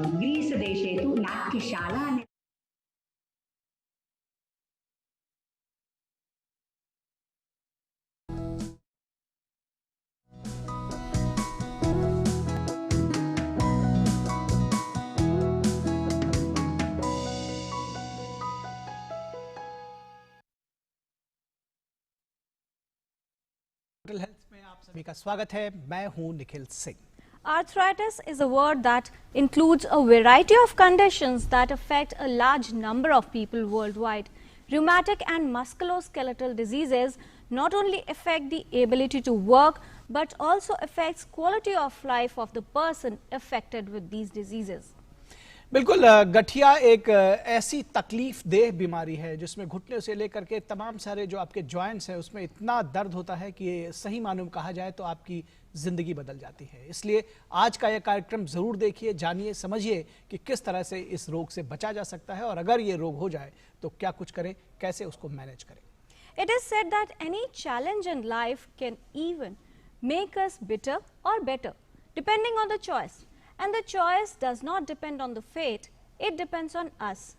Greece देशे तु नाट्यशाला health में आप सभी का स्वागत है। मैं हूं Nikhil Singh. Arthritis is a word that includes a variety of conditions that affect a large number of people worldwide. Rheumatic and musculoskeletal diseases not only affect the ability to work but also affects quality of life of the person affected with these diseases. बिल्कुल, गठिया एक ऐसी तकलीफ देह बीमारी है जिसमें घुटने से लेकर के तमाम सारे जो आपके जॉइंट्स हैं उसमें इतना दर्द होता है कि सही मानों में कहा जाए तो आपकी जिंदगी बदल जाती है। इसलिए आज का यह कार्यक्रम जरूर देखिए, जानिए, समझिए कि किस तरह से इस रोग से बचा जा सकता है और अगर ये रोग हो जाए तो क्या कुछ करें, कैसे उसको मैनेज करें। It is said that any challenge in life can even make us bitter or better depending on the choice. And the choice does not depend on the fate, it depends on us.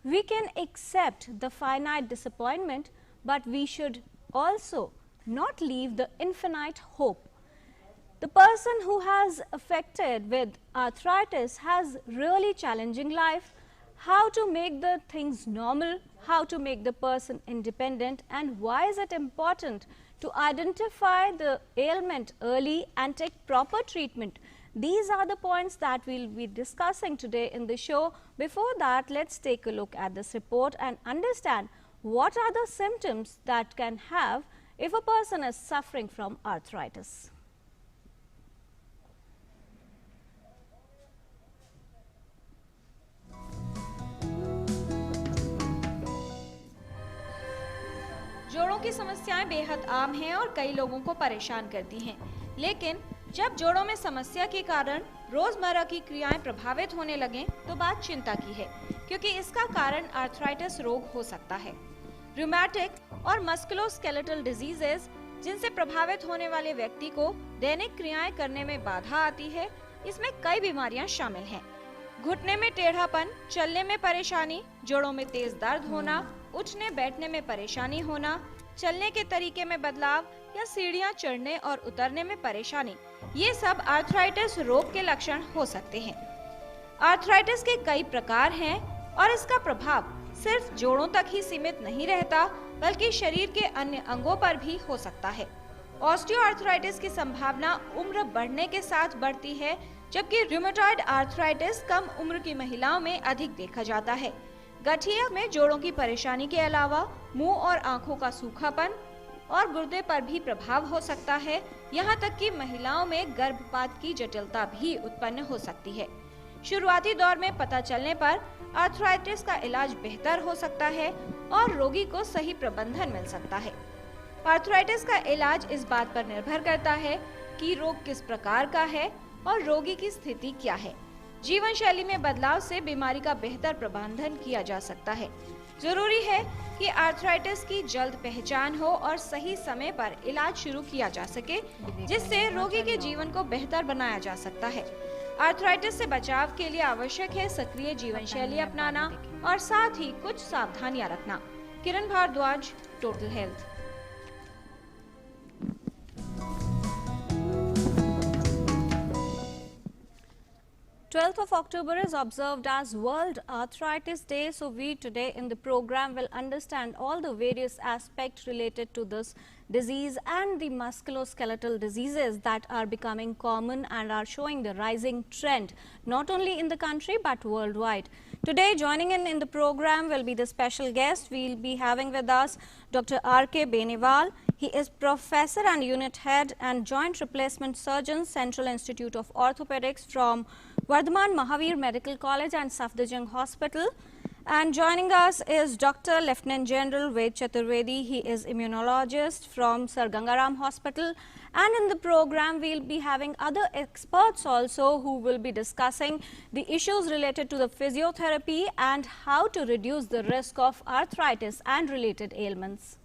We can accept the finite disappointment, but we should also not leave the infinite hope. The person who has affected with arthritis has really challenging life. How to make the things normal, how to make the person independent, and why is it important to identify the ailment early and take proper treatment. These are the points that we'll be discussing today in the show. Before that, let's take a look at this report and understand what are the symptoms that can have if a person is suffering from arthritis. जोड़ों की समस्याएं बेहद आम हैं और कई लोगों को परेशान करती हैं, लेकिन जब जोड़ों में समस्या के कारण रोजमर्रा की क्रियाएं प्रभावित होने लगें तो बात चिंता की है, क्योंकि इसका कारण आर्थराइटिस रोग हो सकता है। रूमेटिक और मस्कुलोस्केलेटल डिजीजेस जिनसे प्रभावित होने वाले व्यक्ति को दैनिक क्रियाएं करने में बाधा आती है, इसमें कई बीमारियां शामिल हैं। घुटने में टेढ़ापन, चलने में परेशानी, जोड़ों में तेज दर्द होना, उठने बैठने में परेशानी होना, चलने के तरीके में बदलाव या सीढ़ियां चढ़ने और उतरने में परेशानी, ये सब आर्थराइटिस रोग के लक्षण हो सकते हैं। आर्थराइटिस के कई प्रकार हैं और इसका प्रभाव सिर्फ जोड़ों तक ही सीमित नहीं रहता, बल्कि शरीर के अन्य अंगों पर भी हो सकता है। ऑस्टियोआर्थराइटिस की संभावना उम्र बढ़ने के साथ बढ़ती है, जबकि रूमेटॉइड आर्थराइटिस कम उम्र की महिलाओं में अधिक देखा जाता है। गठिया में जोड़ों की परेशानी के अलावा मुंह और आंखों का सूखापन और गुर्दे पर भी प्रभाव हो सकता है। यहाँ तक कि महिलाओं में गर्भपात की जटिलता भी उत्पन्न हो सकती है। शुरुआती दौर में पता चलने पर आर्थराइटिस का इलाज बेहतर हो सकता है और रोगी को सही प्रबंधन मिल सकता है। आर्थराइटिस का इलाज इस बात पर निर्भर करता है कि रोग किस प्रकार का है और रोगी की स्थिति क्या है। जीवन शैली में बदलाव से बीमारी का बेहतर प्रबंधन किया जा सकता है। जरूरी है कि आर्थराइटिस की जल्द पहचान हो और सही समय पर इलाज शुरू किया जा सके, जिससे रोगी के जीवन को बेहतर बनाया जा सकता है। आर्थराइटिस से बचाव के लिए आवश्यक है सक्रिय जीवन शैली अपनाना और साथ ही कुछ सावधानियां रखना। Kiran Bharadwaj, total health. 12th of October is observed as World Arthritis Day. So we today in the program will understand all the various aspects related to this disease and the musculoskeletal diseases that are becoming common and are showing the rising trend not only in the country but worldwide. Today joining in the program will be the special guest. We will be having with us Dr. R.K. Benewal. He is Professor and Unit Head and Joint Replacement Surgeon, Central Institute of Orthopedics from Vardhaman Mahavir Medical College and Safdarjung Hospital. And joining us is Dr. Lieutenant General Ved Chaturvedi. He is immunologist from Sir Gangaram Hospital. And in the program, we will be having other experts also who will be discussing the issues related to the physiotherapy and how to reduce the risk of arthritis and related ailments.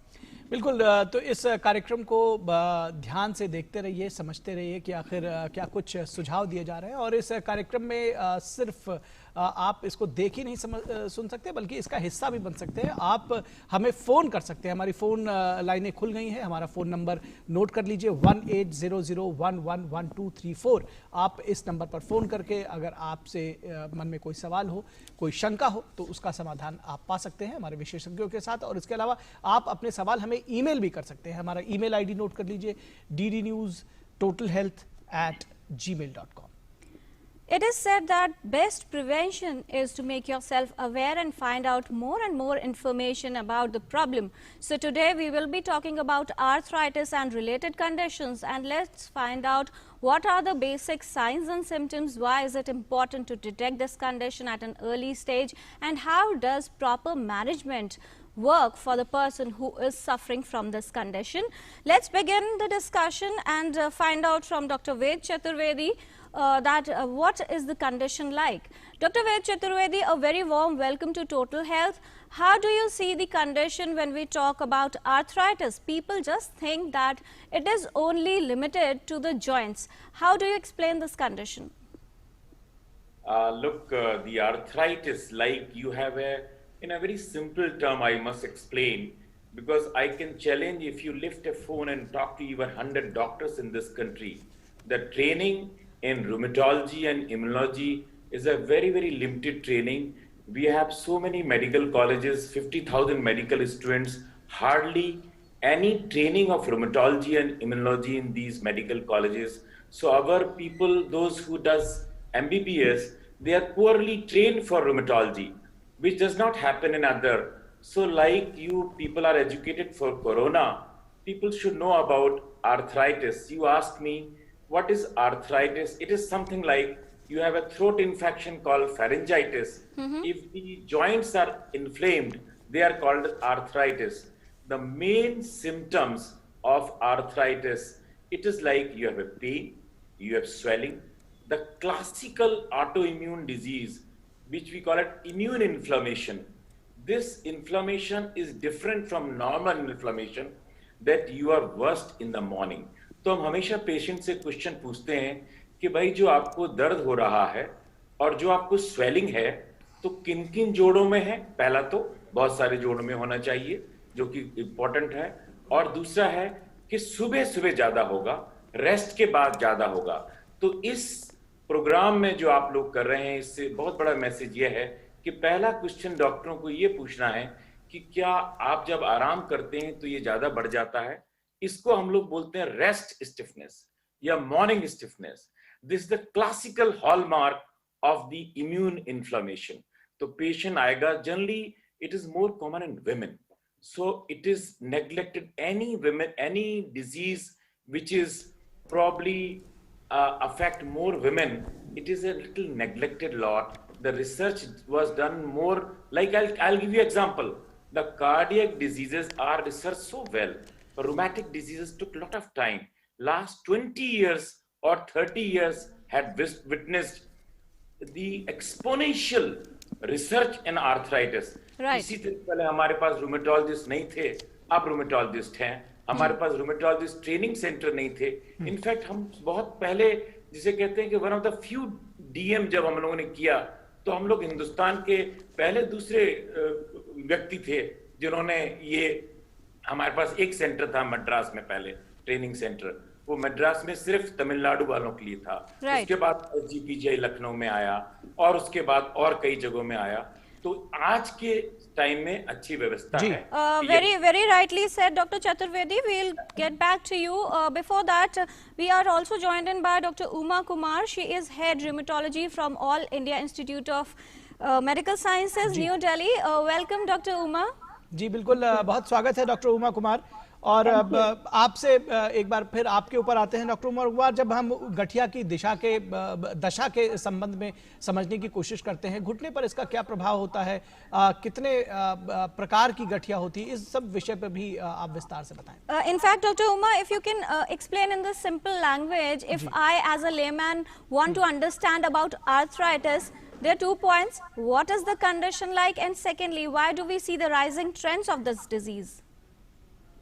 बिल्कुल। तो इस कार्यक्रम को ध्यान से देखते रहिए, समझते रहिए कि आखिर क्या कुछ सुझाव दिए जा रहे हैं। और इस कार्यक्रम में सिर्फ आप इसको देख ही नहीं सुन सकते, बल्कि इसका हिस्सा भी बन सकते हैं। आप हमें फ़ोन कर सकते हैं, हमारी फ़ोन लाइनें खुल गई हैं। हमारा फ़ोन नंबर नोट कर लीजिए, 1800111234। आप इस नंबर पर फ़ोन करके अगर आपसे मन में कोई सवाल हो, कोई शंका हो, तो उसका समाधान आप पा सकते हैं हमारे विशेषज्ञों के साथ। और इसके अलावा आप अपने सवाल हमें ईमेल भी कर सकते हैं। हमारा ईमेल आईडी नोट कर लीजिए, ddnewstotalhealth@gmail.com। It is said that best prevention is to make yourself aware and find out more and more information about the problem. So today we will be talking about arthritis and related conditions, and let's find out what are the basic signs and symptoms, why is it important to detect this condition at an early stage, and how does proper management work for the person who is suffering from this condition. Let's begin the discussion and find out from Dr. Ved Chaturvedi that what is the condition like. Dr. Ved Chaturvedi, a very warm welcome to Total Health. How do you see the condition when we talk about arthritis? People just think that it is only limited to the joints. How do you explain this condition? The arthritis, like you have in a very simple term, I must explain, because I can challenge if you lift a phone and talk to even 100 doctors in this country. The training in rheumatology and immunology is a very, very limited training. We have so many medical colleges, 50,000 medical students, hardly any training of rheumatology and immunology in these medical colleges. So our people, those who does MBBS, they are poorly trained for rheumatology, which does not happen in other. So like you people are educated for corona, people should know about arthritis. You ask me, what is arthritis? It is something like you have a throat infection called pharyngitis. If the joints are inflamed, they are called arthritis. The main symptoms of arthritis, it is like you have a pain, you have swelling. The classical autoimmune disease, which we call it immune inflammation. This inflammation is different from normal inflammation that you are worst in the morning. तो हम हमेशा patient से question पूछते हैं कि भाई जो आपको दर्द हो रहा है और जो आपको स्वेलिंग है, तो किन किन जोड़ों में है? पहला तो बहुत सारे जोड़ों में होना चाहिए, जो कि इम्पोर्टेंट है। और दूसरा है कि सुबह सुबह ज्यादा होगा, रेस्ट के बाद ज्यादा होगा। तो इस प्रोग्राम में जो आप लोग कर रहे हैं, इससे बहुत बड़ा मैसेज ये है कि पहला क्वेश्चन डॉक्टरों को ये पूछना है कि क्या आप जब आराम करते हैं तो ये ज्यादा बढ़ जाता है? इसको हम लोग बोलते हैं रेस्ट स्टिफनेस या morning stiffness. This is the classical hallmark of the immune inflammation. तो पेशेंट आएगा, generally it is more common in women, so it is neglected. Any women, any disease which is probably affect more women, it is a little neglected lot. The research was done more, like I'll give you example. The cardiac diseases are researched so well. Rheumatic diseases took a lot of time. Last 20 years or 30 years had witnessed the exponential research in arthritis. Right. इसी तरह पहले हमारे पास rheumatologist नहीं थे, अब rheumatologist हैं। हमारे पास rheumatologist training centre नहीं थे। इनफैक्ट हम बहुत पहले, जिसे कहते हैं कि one of the few DM जब हम लोगों ने किया, तो हम लोग हिंदुस्तान के पहले दूसरे व्यक्ति थे जिन्होंने ये, हमारे पास एक सेंटर था मद्रास में पहले, ट्रेनिंग सेंटर, वो मद्रास में सिर्फ तमिलनाडु वालों के लिए था। Right. उसके बाद SGPGI लखनऊ में आया और उसके बाद और कई जगहों में आया। तो आज के टाइम में अच्छी व्यवस्था है। Very rightly said, Dr. Chaturvedi. We'll get back to you. Before that, we are also joined in by Dr. Uma Kumar. She is head rheumatology from All India Institute of Medical Sciences, New Delhi. Welcome, Dr. Uma. जी बिल्कुल, बहुत स्वागत है doctor Uma Kumar. और आपसे एक बार फिर आपके ऊपर आते हैं डॉक्टर उमा कुमार। जब हम गठिया की दशा के संबंध में समझने की कोशिश करते हैं, घुटने पर इसका क्या प्रभाव होता है, कितने प्रकार की गठिया होती है, इस सब विषय पर भी आप विस्तार से बताएं। In fact, Dr. Uma, if you can explain in the simple language, if I as a layman want to understand about arthritis, there are 2 points. What is the condition like? And secondly, why do we see the rising trends of this disease?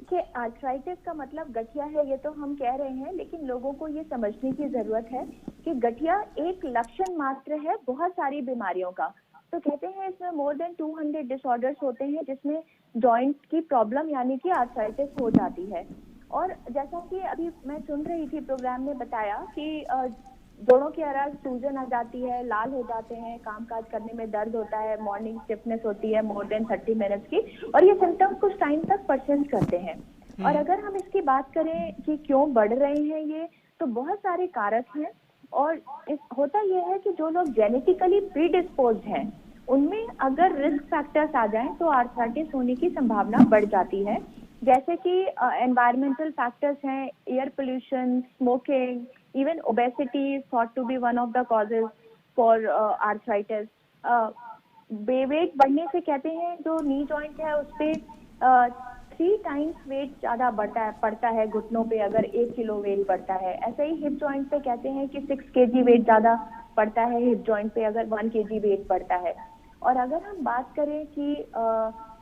कि arthritis का मतलब गठिया है ये तो हम कह रहे हैं, लेकिन लोगों को ये समझने की जरूरत है कि गठिया एक लक्षण मात्र है बहुत सारी बीमारियों का। तो कहते हैं इसमें मोर देन 200 डिसऑर्डर्स होते हैं जिसमें जॉइंट की प्रॉब्लम यानी कि आर्थराइटिस हो जाती है। और जैसा कि अभी मैं सुन रही थी, प्रोग्राम में बताया कि जोड़ों के अरग सूजन आ जाती है, लाल हो जाते हैं, कामकाज करने में दर्द होता है, मॉर्निंग स्टिफनेस होती है मोर देन 30 मिनट्स की, और ये सिम्टम्स कुछ टाइम तक परसिस्ट करते हैं। और अगर हम इसकी बात करें कि क्यों बढ़ रहे हैं ये, तो बहुत सारे कारक हैं। और होता यह है कि जो लोग जेनेटिकली प्रीडिस्पोज्ड हैं उनमें अगर रिस्क फैक्टर्स आ जाएं तो आर्थराइटिस होने की संभावना बढ़ जाती है। जैसे कि एनवायरमेंटल फैक्टर्स हैं, air pollution, smoking, even obesity is thought to be one of the causes for arthritis. Weight बढ़ने से कहते हैं जो नी जॉइंट है उस पे 3 टाइम्स वेट ज्यादा पड़ता है घुटनों पे अगर 1 किलो वेट बढ़ता है। ऐसे ही हिप जॉइंट पे कहते हैं कि 6 केजी वेट ज्यादा पड़ता है हिप जॉइंट पे अगर 1 केजी वेट बढ़ता है। और अगर हम बात करें कि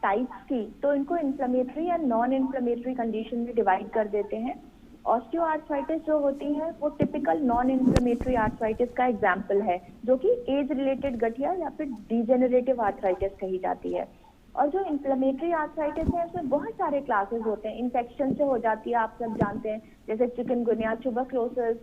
टाइप्स की, तो इनको इन्फ्लेमेटरी या नॉन इन्फ्लेमेटरी कंडीशन में डिवाइड कर देते हैं। ऑस्टियोआर्थराइटिस जो होती है वो टिपिकल नॉन इन्फ्लेमेटरी आर्थराइटिस का एग्जाम्पल है, जो कि एज रिलेटेड गठिया या फिर डिजेनरेटिव आर्थराइटिस कही जाती है। और जो इन्फ्लेमेटरी आर्थराइटिस है उसमें बहुत सारे क्लासेस होते हैं। इन्फेक्शन से हो जाती है, आप सब जानते हैं, जैसे चिकनगुनिया, ट्यूबरक्लोसिस,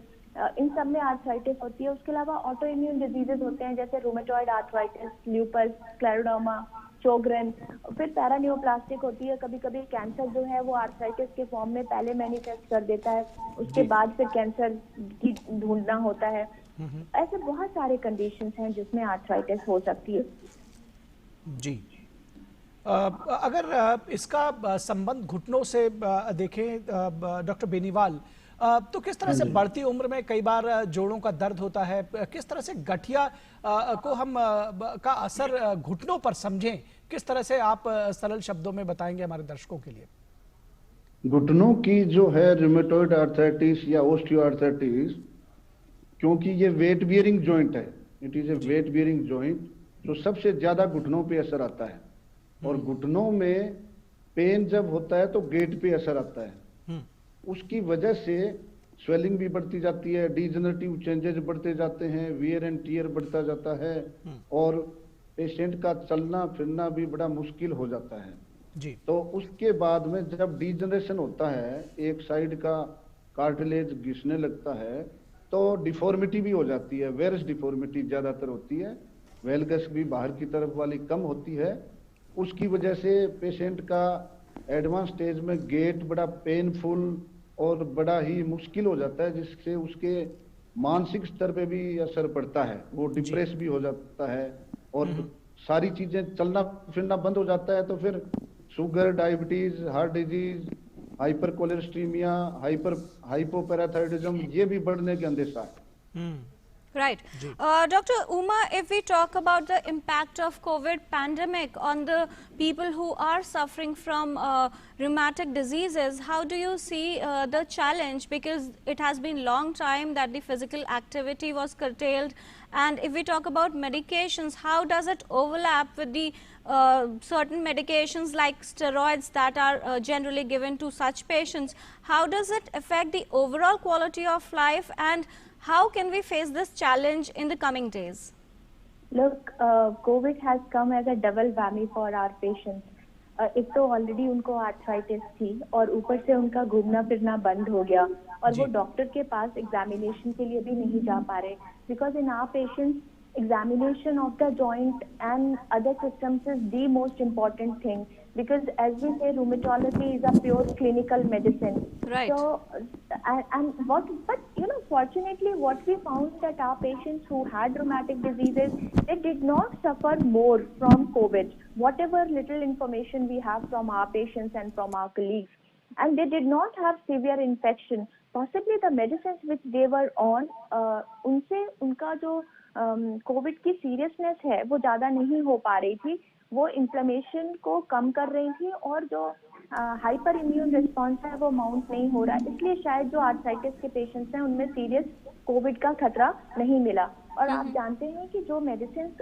इन सब में आर्थराइटिस होती है। उसके अलावा ऑटो इम्यून डिजीजेस होते हैं जैसे रूमेटॉइड आर्थराइटिस, ल्यूपस, स्क्लेरोडर्मा, शोग्रेन। फिर पैरानियोप्लास्टिक होती है, कभी कभी कैंसर जो है वो आर्थराइटिस के फॉर्म में पहले मैनिफेस्ट कर देता है, उसके बाद फिर कैंसर की ढूंढना होता है। ऐसे बहुत सारे कंडीशंस हैं जिसमें आर्थराइटिस हो सकती है। जी, अगर इसका संबंध घुटनों से देखें डॉक्टर बेनीवाल, तो किस तरह से बढ़ती उम्र में कई बार जोड़ों का दर्द होता है, किस तरह से गठिया को हम का असर घुटनों पर समझें, किस तरह से आप सरल शब्दों में बताएंगे हमारे दर्शकों के लिए? घुटनों की जो है रूमेटॉइड आर्थराइटिस या ओस्टियोआर्थराइटिस, क्योंकि ये वेट बियरिंग जॉइंट है, it is a weight bearing joint, तो सबसे ज्यादा घुटनों पे असर आता है। और घुटनों में पेन जब होता है तो गेट पे असर आता है, उसकी वजह से स्वेलिंग भी बढ़ती जाती है, डिजेनरेटिव चेंजेस बढ़ते जाते हैं, वियर एंड टियर बढ़ता जाता है, और पेशेंट का चलना फिरना भी बड़ा मुश्किल हो जाता है जी। तो उसके बाद में जब डिजेनरेशन होता है, एक साइड का कार्टिलेज घिसने लगता है, तो डिफॉर्मिटी भी हो जाती है। वेरस डिफॉर्मिटी ज्यादातर होती है, वेलगस भी बाहर की तरफ वाली कम होती है। उसकी वजह से पेशेंट का एडवांस स्टेज में गेट बड़ा पेनफुल और बड़ा ही मुश्किल हो जाता है, जिससे उसके मानसिक स्तर पे भी असर पड़ता है, वो डिप्रेस भी हो जाता है और सारी चीजें चलना फिरना बंद हो जाता है। तो फिर sugar, diabetes, heart disease, hypercholesterolemia, hypoparathyroidism, ये भी बढ़ने के अंदेशा है। Right. Dr. Uma, if we talk about the impact of COVID pandemic on the people who are suffering from rheumatic diseases, how do you see the challenge? Because it has been long time that the physical activity was curtailed. And if we talk about medications, how does it overlap with the certain medications like steroids that are generally given to such patients? How does it affect the overall quality of life, and how can we face this challenge in the coming days? Look, COVID has come as a double whammy for our patients. एक तो already उनको arthritis थी और ऊपर से उनका घूमना फिरना बंद हो गया और वो डॉक्टर के पास एग्जामिनेशन के लिए भी नहीं जा पा रहे, because in our patients examination of the joint and other systems is the most important thing, because as we say, rheumatology is a pure clinical medicine. Right. So but you know, fortunately what we found that our patients who had rheumatic diseases, they did not suffer more from COVID, whatever little information we have from our patients and from our colleagues, and they did not have severe infection. Possibly the medicines which they were on, उनसे उनका जो Covid की seriousness है वो ज्यादा नहीं हो पा रही थी, वो इन्फ्लेमेशन को कम कर रही थी और जो हाइपर इम्यून रिस्पॉन्स है वो माउंट नहीं हो रहा, इसलिए शायद जो आर्थराइटिस के पेशेंट्स हैं उनमें सीरियस कोविड का खतरा नहीं मिला। और आप जानते हैं कि जो मेडिसिन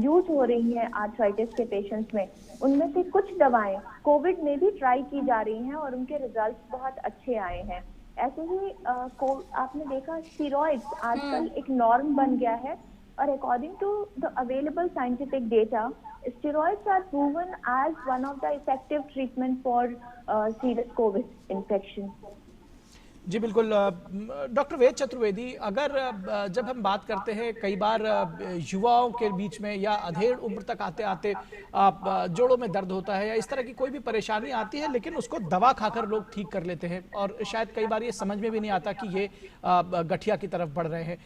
यूज हो रही हैं आर्थराइटिस के पेशेंट्स में, उनमें से कुछ दवाएं कोविड में भी ट्राई की जा रही हैं और उनके रिजल्ट्स बहुत अच्छे आए हैं। ऐसे ही आपने देखा स्टेरॉइड्स आजकल एक नॉर्म बन गया है, और according to the available scientific data, steroids are proven as one of the effective treatment for serious COVID infection. जी बिल्कुल। डॉक्टर वेद चतुर्वेदी, अगर जब हम बात करते हैं कई बार युवाओं के बीच में या अधेड़ उम्र तक आते आते जोड़ों में दर्द होता है या इस तरह की कोई भी परेशानी आती है, लेकिन उसको दवा खाकर लोग ठीक कर लेते हैं और शायद कई बार ये समझ में भी नहीं आता कि ये गठिया की तरफ बढ़ रहे हैं।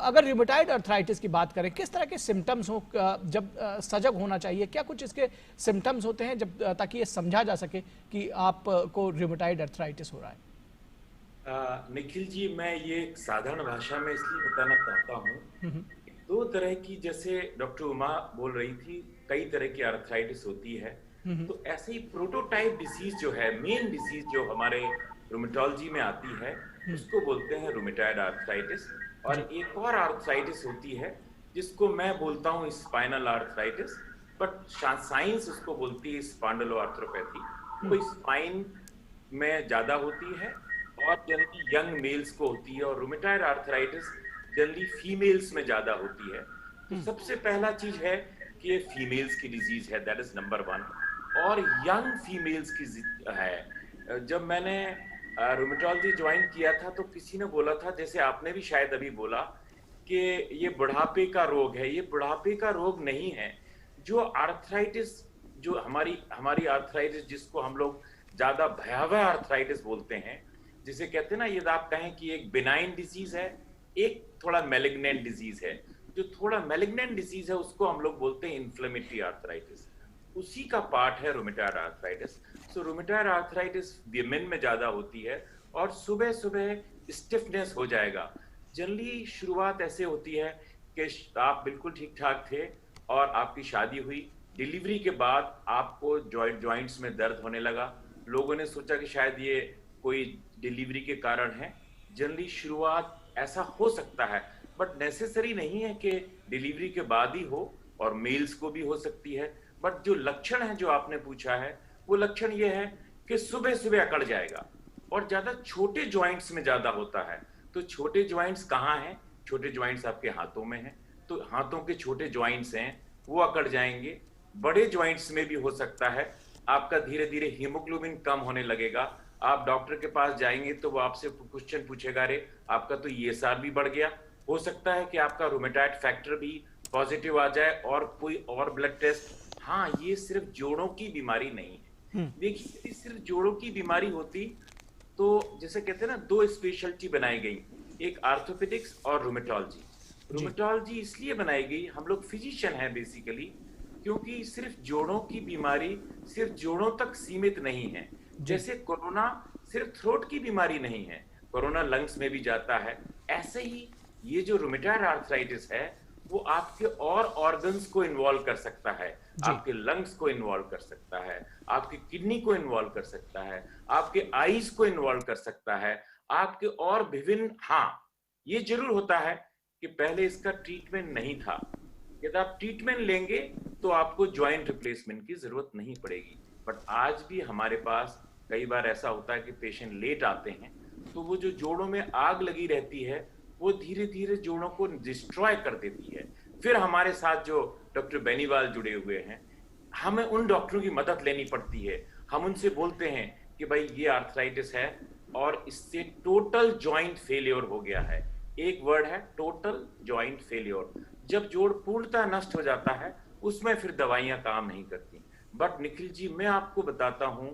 अगर रूमेटॉइड अर्थराइटिस की बात करें, किस तरह के सिम्टम्स हो, जब सजग होना चाहिए, क्या कुछ इसके सिम्टम्स होते हैं जब ताकि ये समझा जा सके कि आपको रूमेटॉइड अर्थराइटिस हो रहा है? निखिल जी, मैं ये साधारण भाषा में इसलिए बताना चाहता हूँ, दो तरह की, जैसे डॉक्टर उमा बोल रही थी, कई तरह की आर्थराइटिस होती है, तो ऐसे ही प्रोटोटाइप डिसीज जो है, मेन डिसीज जो हमारे रूमेटोलॉजी में आती है, उसको बोलते हैं रूमेटॉइड आर्थराइटिस। और एक और आर्थराइटिस होती है जिसको मैं बोलता हूँ स्पाइनल आर्थराइटिस, बट साइंस उसको बोलती है स्पॉन्डिलोआर्थ्रोपैथी। तो स्पाइन में ज्यादा होती है और जनरली यंग मेल्स को होती है, और रूमेटॉइड आर्थराइटिस जनरली फीमेल्स में ज्यादा होती है। तो सबसे पहला चीज है कि ये फीमेल्स की डिजीज है, दैट इज नंबर 1, और यंग फीमेल्स की है। जब मैंने रूमेटोलॉजी ज्वाइन किया था तो किसी ने बोला था, जैसे आपने भी शायद अभी बोला, कि ये बुढ़ापे का रोग है। ये बुढ़ापे का रोग नहीं है। जो आर्थराइटिस, जो हमारी आर्थराइटिस जिसको हम लोग ज्यादा भयावह आर्थराइटिस बोलते हैं, जिसे कहते हैं ना, ये आप कहें कि एक बिनाइन डिजीज है, एक थोड़ा मैलिग्नेंट डिजीज है। जो थोड़ा मैलिग्नेंट डिजीज है उसको हम लोग बोलते हैं इन्फ्लेमेटरी आर्थराइटिस। उसी का पार्ट है रूमेटॉइड आर्थराइटिस। सो रूमेटॉइड आर्थराइटिस विमेन में ज्यादा होती है और सुबह सुबह स्टिफनेस हो जाएगा। जनरली शुरुआत ऐसे होती है कि आप बिल्कुल ठीक ठाक थे और आपकी शादी हुई, डिलीवरी के बाद आपको जॉइंट्स में दर्द होने लगा। लोगों ने सोचा कि शायद ये कोई डिलीवरी के कारण है। जनरली शुरुआत ऐसा हो सकता है, बट नेसेसरी नहीं है कि डिलीवरी के बाद ही हो, और मेल्स को भी हो सकती है। बट जो लक्षण है जो आपने पूछा है, वो लक्षण ये है कि सुबह सुबह अकड़ जाएगा और ज्यादा छोटे जॉइंट्स में ज्यादा होता है। तो छोटे जॉइंट्स कहाँ हैं? छोटे जॉइंट्स आपके हाथों में हैं, तो हाथों के छोटे जॉइंट्स हैं वो अकड़ जाएंगे। बड़े जॉइंट्स में भी हो सकता है। आपका धीरे धीरे हीमोग्लोबिन कम होने लगेगा। आप डॉक्टर के पास जाएंगे तो वो आपसे क्वेश्चन पूछेगा, अरे आपका तो ESR भी बढ़ गया। हो सकता है कि आपका रूमेटॉइड फैक्टर भी पॉजिटिव आ जाए और कोई और ब्लड टेस्ट। हाँ, ये सिर्फ जोड़ों की बीमारी नहीं है। देखिए, यदि सिर्फ जोड़ों की बीमारी होती तो जैसे कहते हैं ना, 2 स्पेशलिटी बनाई गई, एक आर्थोपेडिक्स और रूमेटोलॉजी। रूमेटोलॉजी इसलिए बनाई गई, हम लोग फिजिशियन हैं बेसिकली, क्योंकि सिर्फ जोड़ों की बीमारी सिर्फ जोड़ों तक सीमित नहीं है। जैसे कोरोना सिर्फ थ्रोट की बीमारी नहीं है, कोरोना लंग्स में भी जाता है। ऐसे ही ये जो रूमेटॉइड आर्थराइटिस है वो आपके और ऑर्गन्स को इन्वॉल्व कर सकता है, आपके लंग्स को इन्वॉल्व कर सकता है, आपकी किडनी को इन्वॉल्व कर सकता है, आपके आईज को इन्वॉल्व कर सकता है, आपके और विभिन्न। हाँ, ये जरूर होता है कि पहले इसका ट्रीटमेंट नहीं था। यदि आप ट्रीटमेंट लेंगे तो आपको जॉइंट रिप्लेसमेंट की जरूरत नहीं पड़ेगी। बट आज भी हमारे पास कई बार ऐसा होता है कि पेशेंट लेट आते हैं, तो वो जो जोड़ों में आग लगी रहती है वो धीरे धीरे जोड़ों को डिस्ट्रॉय कर देती है। फिर हमारे साथ जो डॉक्टर बेनीवाल जुड़े हुए हैं, हमें उन डॉक्टरों की मदद लेनी पड़ती है। हम उनसे बोलते हैं कि भाई ये आर्थराइटिस है और इससे टोटल जॉइंट फेलियर हो गया है। एक वर्ड है टोटल जॉइंट फेलियर। जब जोड़ पूर्णतः नष्ट हो जाता है उसमें फिर दवाइयां काम नहीं करती। बट निखिल जी, मैं आपको बताता हूं,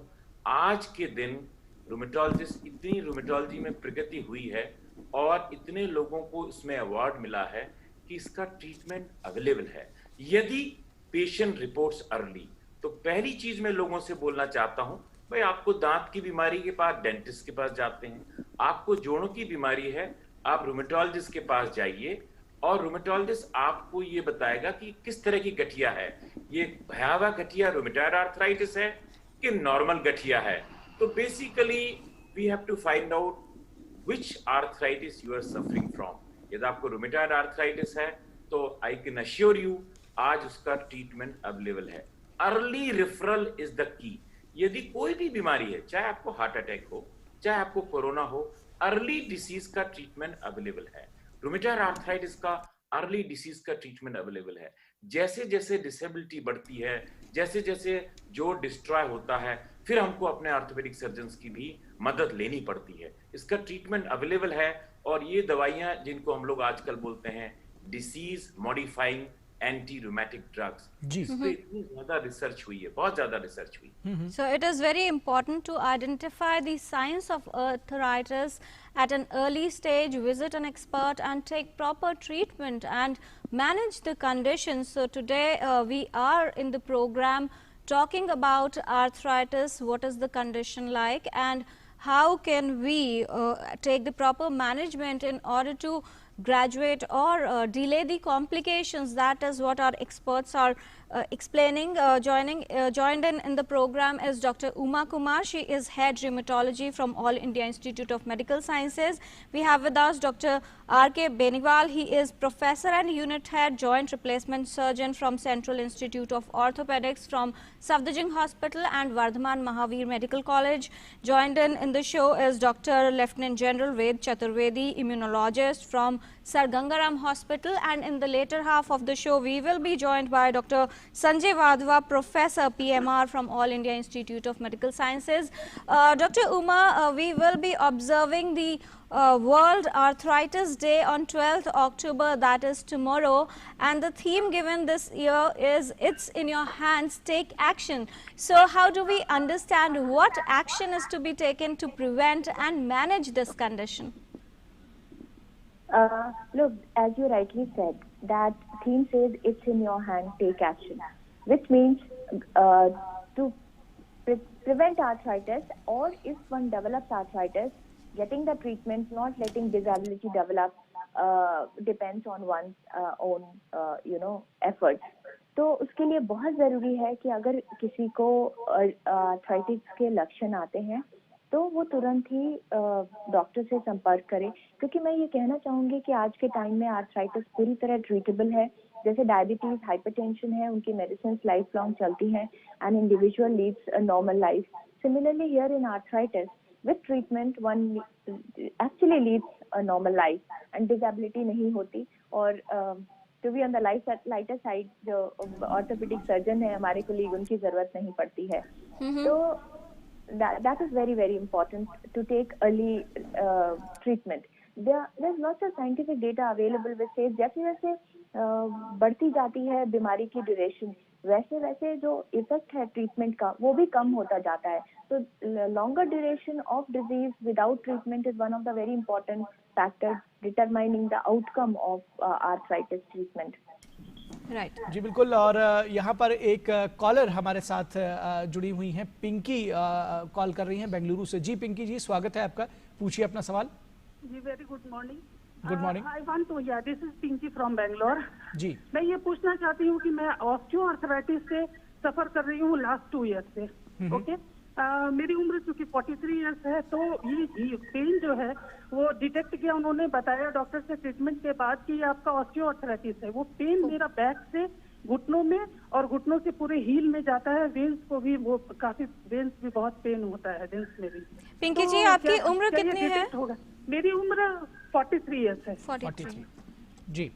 आज के दिन रूमेटोलॉजिस्ट, इतनी रूमेटोलॉजी में प्रगति हुई है और इतने लोगों को इसमें अवार्ड मिला है कि इसका ट्रीटमेंट अवेलेबल है यदि पेशेंट रिपोर्ट्स अर्ली। तो पहली चीज मैं लोगों से बोलना चाहता हूं, भाई आपको दांत की बीमारी के पास डेंटिस्ट के पास जाते हैं, आपको जोड़ों की बीमारी है आप रूमेटोलॉजिस्ट के पास जाइए, और रूमेटोलॉजिस्ट आपको ये बताएगा कि किस तरह की गठिया है। ये भयावह गठिया रूमेटॉइड आर्थराइटिस है कि नॉर्मल गठिया है। तो basically we have to find out which arthritis you are suffering from। यदि आपको रूमेटॉइड आर्थराइटिस है तो आई कैन अश्योर यू आज उसका ट्रीटमेंट अवेलेबल है। Early referral is the key. यदि कोई भी बीमारी है, चाहे आपको हार्ट अटैक हो, चाहे आपको कोरोना हो, अर्ली डिसीज का ट्रीटमेंट अवेलेबल है। रूमेटॉइड आर्थराइटिस का अर्ली डिसीज का ट्रीटमेंट अवेलेबल है। जैसे जैसे डिसेबिलिटी बढ़ती है, जैसे जैसे जो डिस्ट्रॉय होता है, फिर हमको अपने ऑर्थोपेडिक सर्जन्स की भी मदद लेनी पड़ती है। इसका ट्रीटमेंट अवेलेबल है और ये दवाइयां जिनको हम लोग आजकल बोलते हैं disease modifying anti rheumatic drugs, इस पे इतनी ज्यादा रिसर्च हुई है, बहुत ज्यादा रिसर्च हुई। So it is very important to identify the signs of arthritis at an early stage, visit an expert and take proper treatment and manage the condition. So today we are in the program talking about arthritis, what is the condition like and how can we take the proper management in order to graduate or delay the complications. That is what our experts are explaining. Joined in the program is Dr. Uma Kumar. She is head rheumatology from All India Institute of Medical Sciences. We have with us Dr. R.K. Beniwal. He is professor and unit head joint replacement surgeon from Central Institute of Orthopedics from Safdarjung Hospital and Vardhaman Mahavir Medical College. Joined in the show is Dr. Lieutenant General Ved Chaturvedi, immunologist from Sir Gangaram Hospital, and in the later half of the show we will be joined by Dr. Sanjay Wadhwa, Professor PMR from All India Institute of Medical Sciences. Dr. Uma, we will be observing the World Arthritis Day on 12th October, that is tomorrow, and the theme given this year is "It's in your hands, take action." So how do we understand what action is to be taken to prevent and manage this condition? Look, as you rightly said, that theme says it's in your hand, take action, which means to prevent arthritis, or if one develops arthritis, getting the treatment, not letting disability develop, depends on one's own, efforts. तो उसके लिए बहुत ज़रूरी है कि अगर किसी को आर्थराइटिस के लक्षण आते हैं तो वो तुरंत ही डॉक्टर से संपर्क करें, क्योंकि मैं ये कहना चाहूँगी कि आज के टाइम में आर्थराइटिस पूरी तरह ट्रीटेबल है। जैसे डायबिटीज, हाइपरटेंशन है, उनकी मेडिसिन लाइफ लॉन्ग चलती हैं and individual leads a normal life. Similarly here in arthritis, with treatment one actually leads a normal life and disability नहीं होती। और to be on the lighter side, जो orthopedic surgeon है हमारे colleague, उनकी जरूरत नहीं पड़ती है। तो that is very very important to take early treatment. There's lots of scientific data available which says जैसे जैसे बढ़ती जाती है बीमारी की ड्यूरेशन, वैसे वैसे जो इफेक्ट है ट्रीटमेंट का वो भी कम होता जाता है। तो longer duration of disease without treatment is one of the very important factor determining the outcome of arthritis treatment. Right जी बिल्कुल। और यहाँ पर एक कॉलर हमारे साथ जुड़ी हुई हैं, पिंकी कॉल कर रही हैं बेंगलुरु से। जी पिंकी जी, स्वागत है आपका, पूछिए अपना सवाल। जी very good morning. Good morning. I want to, या this is Pinky from Bangalore. जी, मैं ये पूछना चाहती हूँ कि मैं ऑस्टियोआर्थराइटिस से सफर कर रही हूँ लास्ट 2 ईयर्स से। ओके, मेरी उम्र चूंकि 43 ईयर्स है, तो ये पेन जो है वो डिटेक्ट किया उन्होंने, बताया डॉक्टर से ट्रीटमेंट के बाद कि ये आपका ऑस्टियोआर्थराइटिस है। वो पेन मेरा बैक से घुटनों में और घुटनों से पूरे हील में जाता है, वेन्स को भी वो काफी, वेन्स भी बहुत पेन होता है, वेन्स में भी। पिंकी जी, आपकी उम्र कितनी है? मेरी उम्र 43 ईयर्स है। 43। जी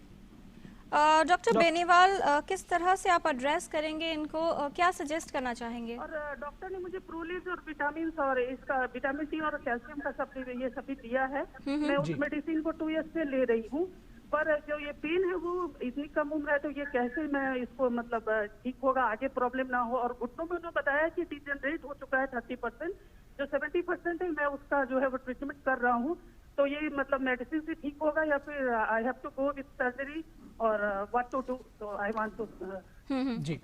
डॉक्टर बेनीवाल, किस तरह से आप एड्रेस करेंगे इनको, क्या सजेस्ट करना चाहेंगे? और डॉक्टर ने मुझे प्रोलिज और विटामिन और इसका विटामिन डी और कैल्शियम का ये सभी दिया है। मैं उस मेडिसिन को 2 ईयर्स से ले रही हूँ, पर जो ये पेन है वो इतनी कम उम्र है, तो ये कैसे मैं इसको मतलब ठीक होगा, आगे प्रॉब्लम ना हो। और घुटनों में उन्होंने बताया कि डिजेनरेट हो चुका है 30%, जो 70% है मैं उसका जो है वो ट्रीटमेंट कर रहा हूँ। तो ये मतलब मेडिसिन से ठीक होगा या फिर I have to go with surgery और व्हाट टू डू? तो I want to,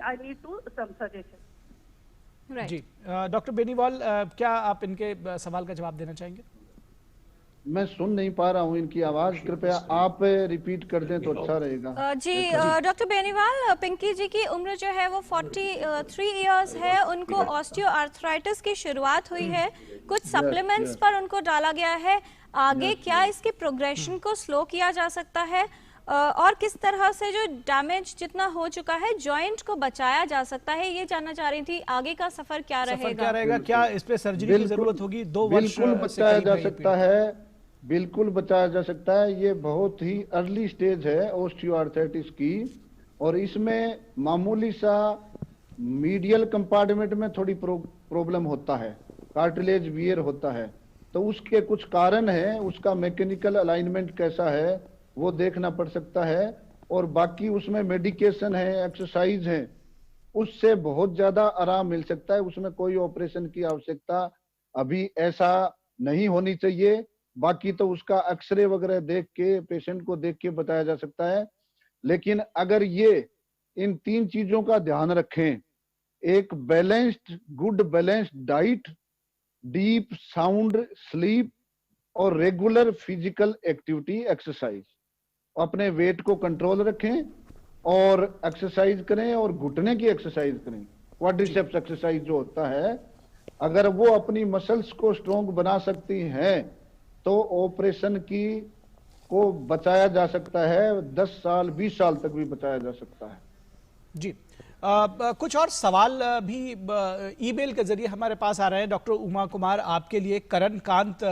I need to some suggestion. जी डॉक्टर बेनीवाल, क्या आप इनके सवाल का जवाब देना चाहेंगे? मैं सुन नहीं पा रहा हूँ इनकी आवाज, कृपया आप रिपीट कर दें तो अच्छा रहेगा। जी डॉक्टर बेनीवाल, पिंकी जी की उम्र जो है वो 43 इयर्स है, उनको ऑस्टियोआर्थराइटिस की शुरुआत हुई है, कुछ सप्लीमेंट्स पर उनको डाला गया है, आगे क्या इसके प्रोग्रेशन को स्लो किया जा सकता है और किस तरह से जो डैमेज जितना हो चुका है जॉइंट को बचाया जा सकता है, ये जानना चाह रही थी। आगे का सफर क्या रहेगा? क्या इस पे सर्जरी की जरूरत होगी? 2 वर्ष बिल्कुल बचाया जा सकता है, बिल्कुल बचाया जा सकता है। ये बहुत ही अर्ली स्टेज है ऑस्टियोआर्थराइटिस की, और इसमें मामूली सा मीडियल कंपार्टमेंट में थोड़ी प्रॉब्लम होता है, कार्टिलेज वियर होता है, तो उसके कुछ कारण है, उसका मैकेनिकल अलाइनमेंट कैसा है वो देखना पड़ सकता है, और बाकी उसमें मेडिकेशन है, एक्सरसाइज है, उससे बहुत ज्यादा आराम मिल सकता है। उसमें कोई ऑपरेशन की आवश्यकता अभी ऐसा नहीं होनी चाहिए। बाकी तो उसका एक्सरे वगैरह देख के, पेशेंट को देख के बताया जा सकता है। लेकिन अगर ये इन 3 चीजों का ध्यान रखें, एक balanced, good balanced diet, deep sound sleep और रेगुलर फिजिकल एक्टिविटी, एक्सरसाइज, अपने वेट को कंट्रोल रखें और एक्सरसाइज करें, और घुटने की एक्सरसाइज करें, क्वाड्रिसेप्स एक्सरसाइज जो होता है, अगर वो अपनी मसल्स को स्ट्रोंग बना सकती हैं तो ऑपरेशन को बचाया जा सकता है, 10 साल 20 साल तक भी बचाया जा सकता है। जी कुछ और सवाल भी ईमेल के जरिए हमारे पास आ रहे हैं। डॉक्टर उमा कुमार आपके लिए करण कांत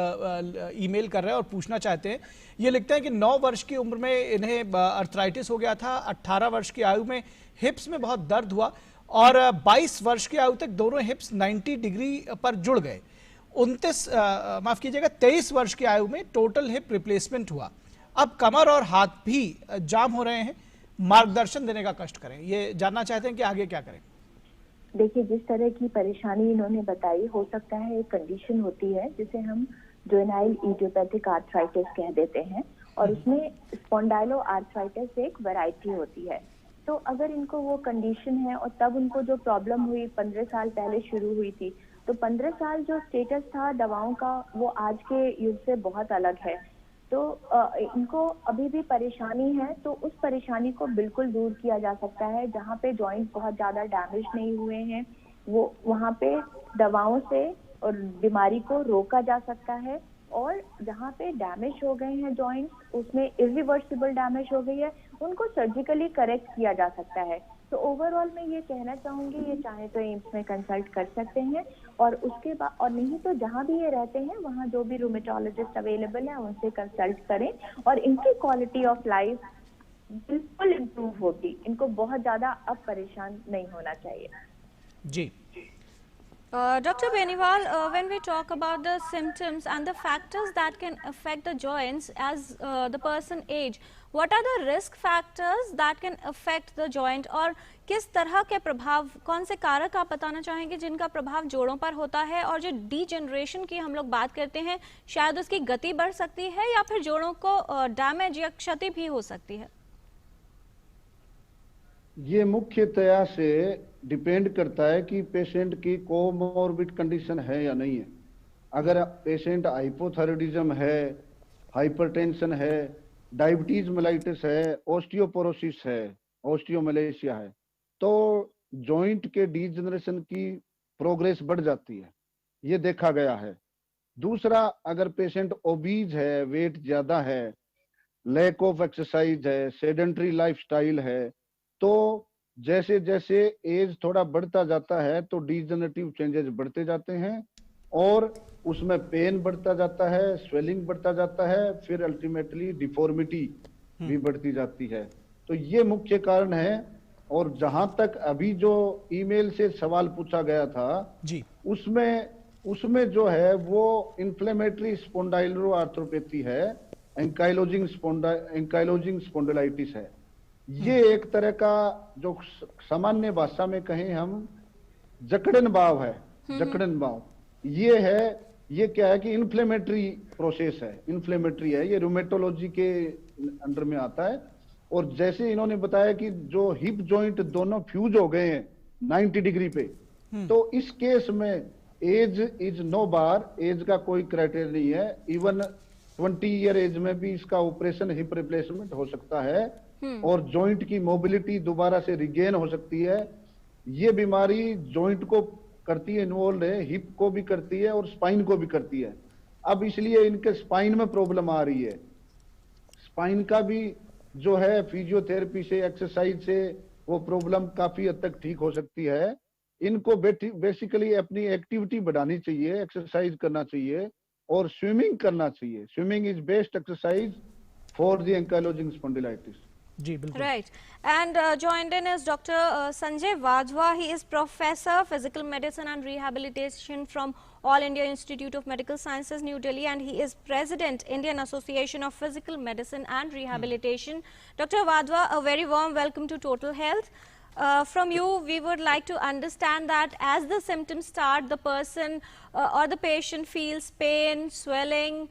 ईमेल कर रहे हैं और पूछना चाहते हैं, ये लिखते हैं कि 9 वर्ष की उम्र में इन्हें अर्थराइटिस हो गया था, 18 वर्ष की आयु में हिप्स में बहुत दर्द हुआ और 22 वर्ष की आयु तक दोनों हिप्स 90 डिग्री पर जुड़ गए। 23 वर्ष की आयु में टोटल हिप रिप्लेसमेंट हुआ। अब कमर और हाथ भी जाम हो रहे हैं, मार्गदर्शन देने का कष्ट करें। ये जानना चाहते हैं कि आगे क्या करें। देखिए, जिस तरह की परेशानी इन्होंने बताई, हो सकता है एक कंडीशन होती है जिसे हम जुवेनाइल इडियोपैथिक आर्थराइटिस कह देते हैं, और उसमें स्पॉन्डाइलो आर्थराइटिस एक वैरायटी होती है। तो अगर इनको वो कंडीशन है और तब उनको जो प्रॉब्लम हुई 15 साल पहले शुरू हुई थी, तो 15 साल जो स्टेटस था दवाओं का वो आज के युग से बहुत अलग है। तो इनको अभी भी परेशानी है, तो उस परेशानी को बिल्कुल दूर किया जा सकता है। जहाँ पे जॉइंट बहुत ज्यादा डैमेज नहीं हुए हैं, वो वहाँ पे दवाओं से और बीमारी को रोका जा सकता है, और जहाँ पे डैमेज हो गए हैं जॉइंट, उसमें इरिवर्सिबल डैमेज हो गई है, उनको सर्जिकली करेक्ट किया जा सकता है। तो ओवरऑल मैं ये कहना चाहूंगी, ये चाहे तो एम्स में कंसल्ट कर सकते हैं, और उसके बाद, और नहीं तो जहाँ भी ये रहते हैं वहाँ जो भी रूमेटोलॉजिस्ट अवेलेबल है उनसे कंसल्ट करें, और इनकी क्वालिटी ऑफ लाइफ बिल्कुल इम्प्रूव होगी। इनको बहुत ज्यादा अब परेशान नहीं होना चाहिए। जी Dr. Beniwal, when we talk about the symptoms and the factors that can affect the joints as the person age, what are the risk factors that can affect the joint, और किस तरह के प्रभाव, कौन से कारक आप बताना चाहेंगे जिनका प्रभाव जोड़ों पर होता है, और जो डीजेनरेशन की हम लोग बात करते हैं शायद उसकी गति बढ़ सकती है या फिर जोड़ों को डैमेज या क्षति भी हो सकती है? ये मुख्यतया से डिपेंड करता है कि पेशेंट की कोमोर्बिड कंडीशन है या नहीं है। अगर पेशेंट हाइपोथायराइडिज्म है, हाइपरटेंशन है, डायबिटीज मेलाइटिस है, ऑस्टियोपोरोसिस है, ऑस्टियोमलेशिया है, तो जॉइंट के डीजनरेशन की प्रोग्रेस बढ़ जाती है, ये देखा गया है। दूसरा, अगर पेशेंट ओबीज है, वेट ज्यादा है, लैक ऑफ एक्सरसाइज है, सेडेंटरी लाइफस्टाइल है, तो जैसे जैसे एज थोड़ा बढ़ता जाता है तो डीजनरेटिव चेंजेस बढ़ते जाते हैं, और उसमें पेन बढ़ता जाता है, स्वेलिंग बढ़ता जाता है, फिर अल्टीमेटली डिफॉर्मिटी भी बढ़ती जाती है। तो ये मुख्य कारण है। और जहां तक अभी जो ईमेल से सवाल पूछा गया था जी, उसमें जो है वो इन्फ्लेमेटरी स्पॉन्डाइलो आर्थ्रोपैथी है, एंकाइलोजिंग स्पॉन्डिलाइटिस है। ये एक तरह का जो सामान्य भाषा में कहें हम जकड़न भाव है, जकड़न भाव ये है। ये क्या है कि इन्फ्लेमेटरी प्रोसेस है, इन्फ्लेमेटरी है, ये रूमेटोलॉजी के अंडर में आता है। और जैसे इन्होंने बताया कि जो हिप जॉइंट दोनों फ्यूज हो गए हैं 90 डिग्री पे, तो इस केस में age is no bar, age का कोई क्राइटेरिया नहीं है। इवन 20 ईयर एज में भी इसका ऑपरेशन हिप रिप्लेसमेंट हो सकता है और जॉइंट की मोबिलिटी दोबारा से रिगेन हो सकती है। ये बीमारी जॉइंट को करती है, इन्वॉल्व है, हिप को भी करती है और स्पाइन को भी करती है। अब इसलिए इनके स्पाइन में प्रॉब्लम आ रही है। स्पाइन का भी जो है फिजियोथेरेपी से, एक्सरसाइज से वो प्रॉब्लम काफी हद तक ठीक हो सकती है। इनको बेसिकली अपनी एक्टिविटी बढ़ानी चाहिए, एक्सरसाइज करना चाहिए और स्विमिंग करना चाहिए। Swimming is best exercise for the ankylosing spondylitis. जी बिल्कुल। Right. And joined in is Dr. Sanjay Vajwa. He is Professor Physical Medicine and Rehabilitation from All India Institute of Medical Sciences, New Delhi, and he is President, Indian Association of Physical Medicine and Rehabilitation. Dr. Vajwa, a very warm welcome to Total Health. From you, we would like to understand that as the symptoms start, the person or the patient feels pain, swelling.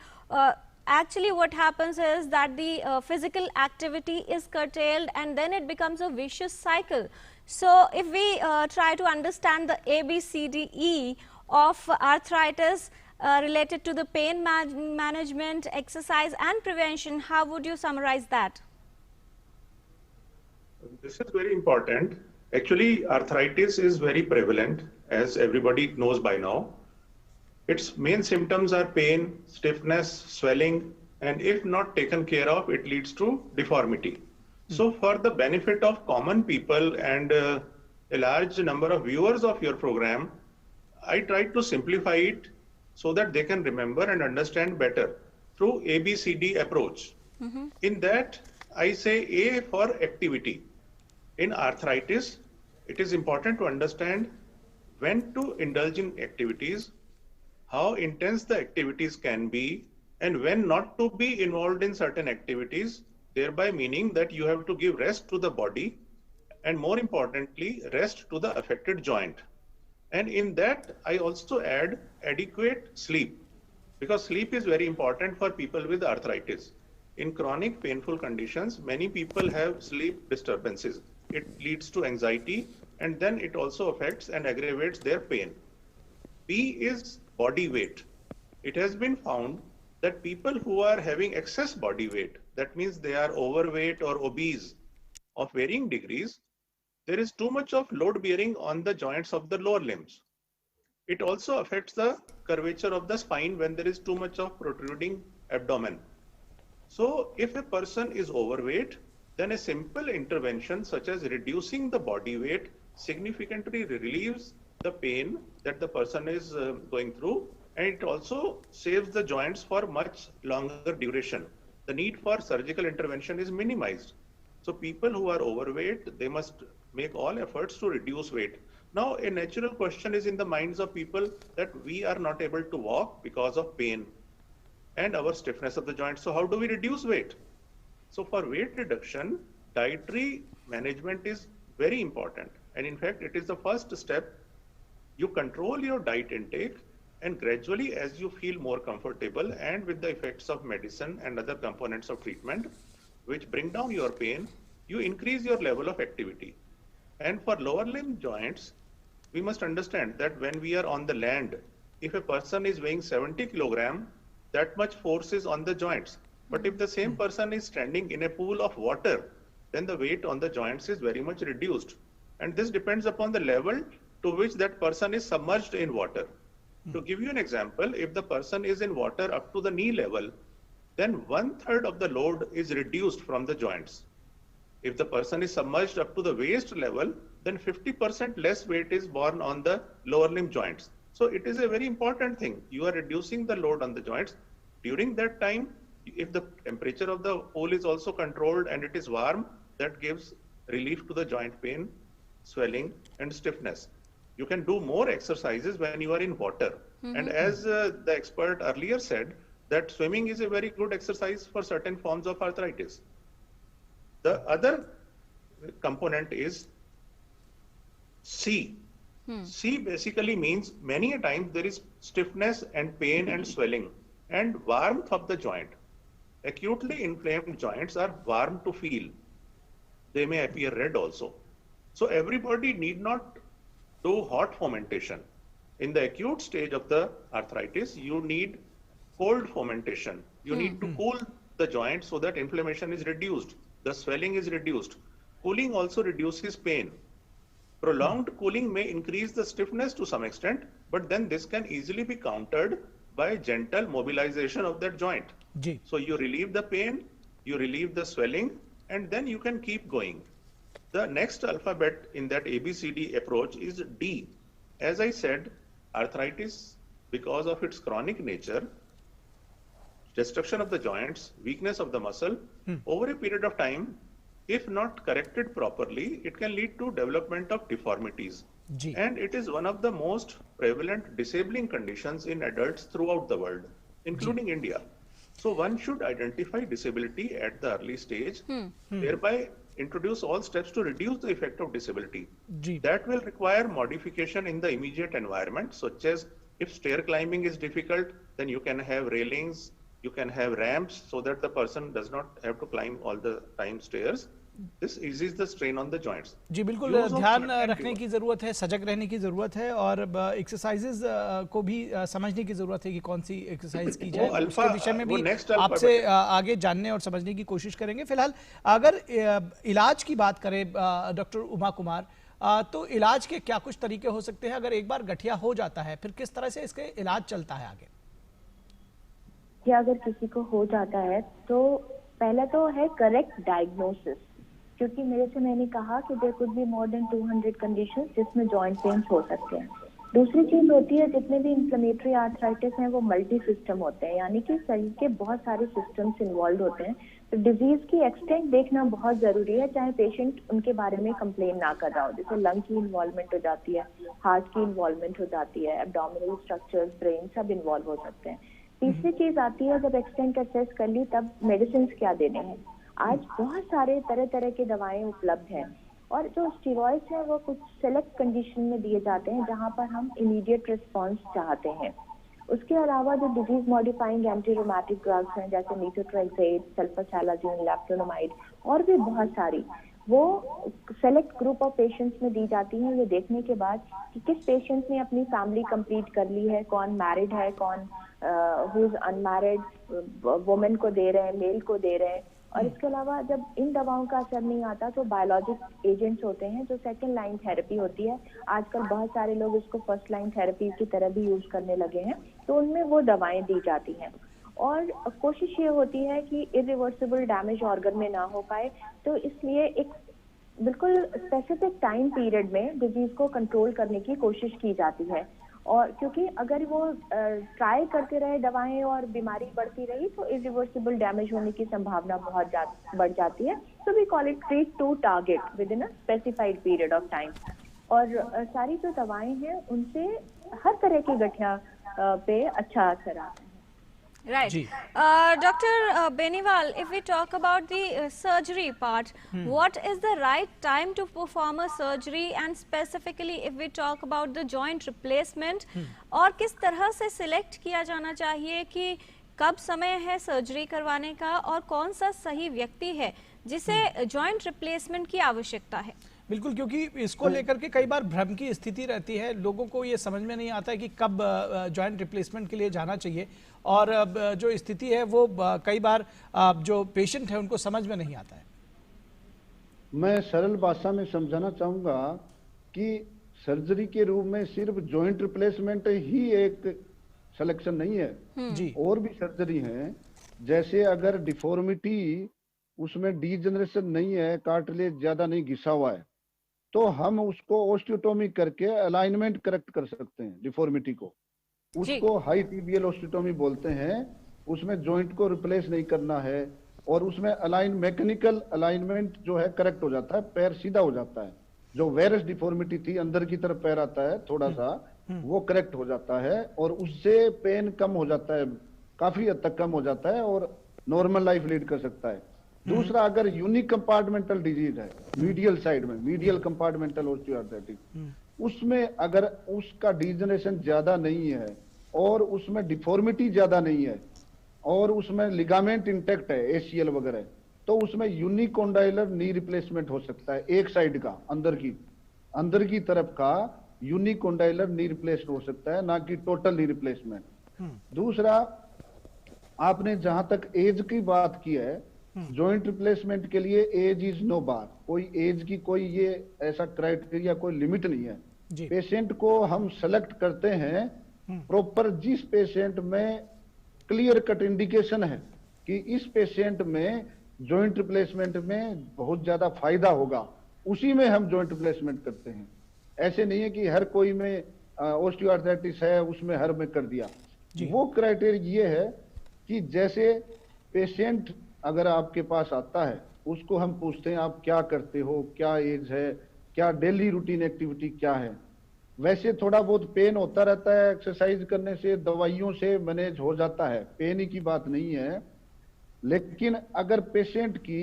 Actually, what happens is that the physical activity is curtailed and then it becomes a vicious cycle. So, if we try to understand the ABCDE of arthritis related to the pain management, exercise and prevention, how would you summarize that? This is very important. Actually, arthritis is very prevalent, as everybody knows by now. Its main symptoms are pain, stiffness, swelling, and if not taken care of, it leads to deformity. So for the benefit of common people and a large number of viewers of your program, I tried to simplify it so that they can remember and understand better through ABCD approach. In that, I say A for activity. In arthritis, it is important to understand when to indulge in activities, how intense the activities can be, and when not to be involved in certain activities, thereby meaning that you have to give rest to the body and more importantly, rest to the affected joint. And in that, I also add adequate sleep, because sleep is very important for people with arthritis. In chronic painful conditions, many people have sleep disturbances. It leads to anxiety and then it also affects and aggravates their pain. B is body weight. It has been found that people who are having excess body weight, that means they are overweight or obese of varying degrees, there is too much of load bearing on the joints of the lower limbs. It also affects the curvature of the spine when there is too much of protruding abdomen. So if a person is overweight, then a simple intervention such as reducing the body weight significantly relieves the pain that the person is going through, and it also saves the joints for much longer duration. The need for surgical intervention is minimized. So people who are overweight, they must make all efforts to reduce weight. Now, a natural question is in the minds of people that we are not able to walk because of pain and our stiffness of the joints. So how do we reduce weight? So for weight reduction, dietary management is very important. And in fact, it is the first step. You control your diet intake, and gradually as you feel more comfortable and with the effects of medicine and other components of treatment, which bring down your pain, you increase your level of activity. And for lower limb joints, we must understand that when we are on the land, if a person is weighing 70 kilogram, that much force is on the joints. But if the same person is standing in a pool of water, then the weight on the joints is very much reduced. And this depends upon the level to which that person is submerged in water. To give you an example, if the person is in water up to the knee level, then 1/3 of the load is reduced from the joints. If the person is submerged up to the waist level, then 50% less weight is borne on the lower limb joints. So it is a very important thing. You are reducing the load on the joints. During that time, if the temperature of the pool is also controlled and it is warm, that gives relief to the joint pain, swelling, and stiffness. You can do more exercises when you are in water. And as the expert earlier said, that swimming is a very good exercise for certain forms of arthritis. The other component is C. C basically means many a times there is stiffness and pain and swelling and warmth of the joint. Acutely inflamed joints are warm to feel. They may appear red also. So everybody need not do hot fomentation. In the acute stage of the arthritis, you need cold fomentation. You need to cool the joint so that inflammation is reduced, the swelling is reduced. Cooling also reduces pain. Prolonged cooling may increase the stiffness to some extent, but then this can easily be countered by gentle mobilization of that joint. Ji. So you relieve the pain, you relieve the swelling, and then you can keep going. The next alphabet in that ABCD approach is D. As I said, arthritis, because of its chronic nature, destruction of the joints, weakness of the muscle, over a period of time, if not corrected properly, it can lead to development of deformities. Ji. And it is one of the most prevalent disabling conditions in adults throughout the world, including India. So one should identify disability at the early stage, thereby introduce all steps to reduce the effect of disability. Ji. That will require modification in the immediate environment, such as if stair climbing is difficult, then you can have railings, you can have ramps so that the person does not have to climb all the time stairs. This eases the strain on the joints. जी बिल्कुल Use of ध्यान certain रखने की ज़रूरत है, सजग रहने की ज़रूरत है और एक्सरसाइजेज को भी समझने की ज़रूरत है कि कौन सी एक्सरसाइज की जाए। उसके विषय में भी आपसे आगे जानने और समझने की कोशिश करेंगे। फिलहाल अगर इलाज की बात करें डॉक्टर उमा कुमार, तो इलाज के क्या कुछ तरीके हो सकते हैं? अगर एक बार गठिया हो जाता है, फिर किस तरह से इसके इलाज चलता है आगे? कि अगर किसी को हो जाता है तो पहला तो है करेक्ट डायग्नोसिस, क्योंकि मेरे से मैंने कहा कि there could be more than 200 conditions जिसमें जॉइंट पेन्स हो सकते हैं। दूसरी चीज होती है जितने भी इन्फ्लेमेटरी आर्थराइटिस हैं वो मल्टी सिस्टम होते हैं, यानी कि शरीर के बहुत सारे सिस्टम्स इन्वॉल्व होते हैं। तो डिजीज की एक्सटेंट देखना बहुत जरूरी है, चाहे पेशेंट उनके बारे में कंप्लेन ना कर रहा हो। जैसे लंग की इन्वॉल्वमेंट हो जाती है, हार्ट की इन्वॉल्वमेंट हो जाती है, एब्डोमिनल स्ट्रक्चर्स, ब्रेन सब इन्वॉल्व हो सकते हैं। तीसरी चीज आती है जब एक्सटेंट असेस कर ली तब मेडिसिन क्या देने हैं। आज बहुत सारे तरह तरह की दवाएं उपलब्ध हैं और जो स्टेरॉइड्स हैं वो कुछ सेलेक्ट कंडीशन में दिए जाते हैं जहां पर हम इमीडिएट रिस्पांस चाहते हैं। उसके अलावा जो disease modifying anti rheumatic drugs हैं जैसे मीथोट्रेक्सेट, सल्फासालाजिन, लेप्टोनोमाइड और भी बहुत सारी, वो सेलेक्ट ग्रुप ऑफ पेशेंट्स में दी जाती हैं ये देखने के बाद कि किस पेशेंट ने अपनी फैमिली कंप्लीट कर ली है, कौन मैरिड है, कौन हु इज अनमैरिड, वुमेन को दे रहे हैं, मेल को दे रहे हैं। और इसके अलावा जब इन दवाओं का असर नहीं आता तो बायोलॉजिक एजेंट्स होते हैं जो सेकेंड लाइन थेरेपी होती है। आजकल बहुत सारे लोग इसको फर्स्ट लाइन थेरेपी की तरह भी यूज करने लगे हैं, तो उनमें वो दवाएं दी जाती हैं। और कोशिश ये होती है कि इरिवर्सिबल डैमेज ऑर्गन में ना हो पाए, तो इसलिए एक बिल्कुल स्पेसिफिक टाइम पीरियड में डिजीज को कंट्रोल करने की कोशिश की जाती है। और क्योंकि अगर वो ट्राई करते रहे दवाएं और बीमारी बढ़ती रही तो इरिवर्सिबल डैमेज होने की संभावना बहुत बढ़ जाती है। So we call it treat to target within a specified period of time. और सारी जो दवाएं हैं उनसे हर तरह की गठिया पे अच्छा असर आता है। Right. Dr. Beniwal, if we talk about the surgery part, what is the right time to perform a surgery, and specifically if we talk about the joint replacement, और किस तरह से select किया जाना चाहिए कि कब समय है सर्जरी करवाने का और कौन सा सही व्यक्ति है जिसे जॉइंट रिप्लेसमेंट की आवश्यकता है? बिल्कुल, क्योंकि इसको लेकर के कई बार भ्रम की स्थिति रहती है, लोगों को ये समझ में नहीं आता है कि कब जॉइंट रिप्लेसमेंट के लिए जाना चाहिए और जो स्थिति है वो कई बार जो पेशेंट है उनको समझ में नहीं आता है। मैं सरल भाषा में समझाना चाहूंगा कि सर्जरी के रूप में सिर्फ जॉइंट रिप्लेसमेंट ही एक सिलेक्शन नहीं है जी, और भी सर्जरी है। जैसे अगर डिफॉर्मिटी उसमें डीजनरेशन नहीं है, कार्टिलेज ज्यादा नहीं घिसा हुआ है, तो हम उसको ऑस्टियोटोमी करके अलाइनमेंट करेक्ट कर सकते हैं डिफॉर्मिटी को। उसको हाई टीबियल ऑस्टियोटोमी बोलते हैं। उसमें जॉइंट को रिप्लेस नहीं करना है और उसमें मैकेनिकल अलाइनमेंट जो है करेक्ट हो जाता है, पैर सीधा हो जाता है। जो वेरस डिफॉर्मिटी थी, अंदर की तरफ पैर आता है थोड़ा सा, वो करेक्ट हो जाता है और उससे पेन कम हो जाता है, काफी हद तक कम हो जाता है और नॉर्मल लाइफ लीड कर सकता है। दूसरा, अगर यूनिक कंपार्टमेंटल डिजीज है मीडियल साइड में, मीडियल कंपार्टमेंटल ऑस्टियोआर्थराइटिस, उसमें अगर उसका डीजनरेशन ज्यादा नहीं है और उसमें डिफॉर्मिटी ज्यादा नहीं है और उसमें लिगामेंट इंटैक्ट है, एसीएल वगैरह, तो उसमें यूनिकोंडाइलर नी रिप्लेसमेंट हो सकता है। एक साइड का अंदर की तरफ का यूनिकोंडाइलर नी रिप्लेस हो सकता है, ना कि टोटल नी रिप्लेसमेंट। दूसरा, आपने जहां तक एज की बात की है, जॉइंट रिप्लेसमेंट के लिए एज इज नो बार, कोई एज की कोई ये ऐसा क्राइटेरिया कोई लिमिट नहीं है। पेशेंट को हम सेलेक्ट करते हैं प्रॉपर जिस पेशेंट में क्लियर कट इंडिकेशन है कि इस पेशेंट में जॉइंट रिप्लेसमेंट में बहुत ज्यादा फायदा होगा, उसी में हम जॉइंट रिप्लेसमेंट करते हैं। ऐसे नहीं है कि हर कोई में ऑस्टियोआर्थराइटिस है उसमें हर में कर दिया। वो क्राइटेरिया ये है कि जैसे पेशेंट अगर आपके पास आता है उसको हम पूछते हैं आप क्या करते हो, क्या एज है, क्या डेली रूटीन एक्टिविटी क्या है। वैसे थोड़ा बहुत पेन होता रहता है, एक्सरसाइज करने से दवाइयों से मैनेज हो जाता है, पेन ही की बात नहीं है। लेकिन अगर पेशेंट की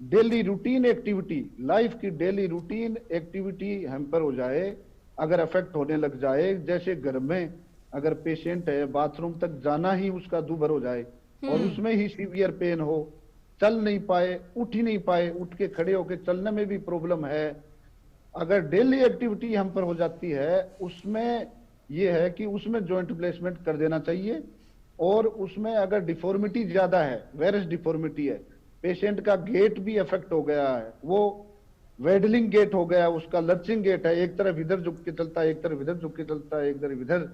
डेली रूटीन एक्टिविटी, लाइफ की डेली रूटीन एक्टिविटी हैम्पर हो जाए, अगर अफेक्ट होने लग जाए, जैसे घर में अगर पेशेंट है बाथरूम तक जाना ही उसका दूभर हो जाए और उसमें ही सीवियर पेन हो, चल नहीं पाए, उठ ही नहीं पाए, उठ के खड़े होके चलने में भी प्रॉब्लम है, अगर डेली एक्टिविटी हम पर हो जाती है, उसमें यह है कि उसमें जॉइंट रिप्लेसमेंट कर देना चाहिए। और उसमें अगर डिफॉर्मिटी ज्यादा है, वेरियस डिफॉर्मिटी है, पेशेंट का गेट भी अफेक्ट हो गया है, वो वेडलिंग गेट हो गया, उसका लर्चिंग गेट है, एक तरफ इधर झुक के चलता है, एक तरफ इधर झुक के चलता है, एक तरफ इधर,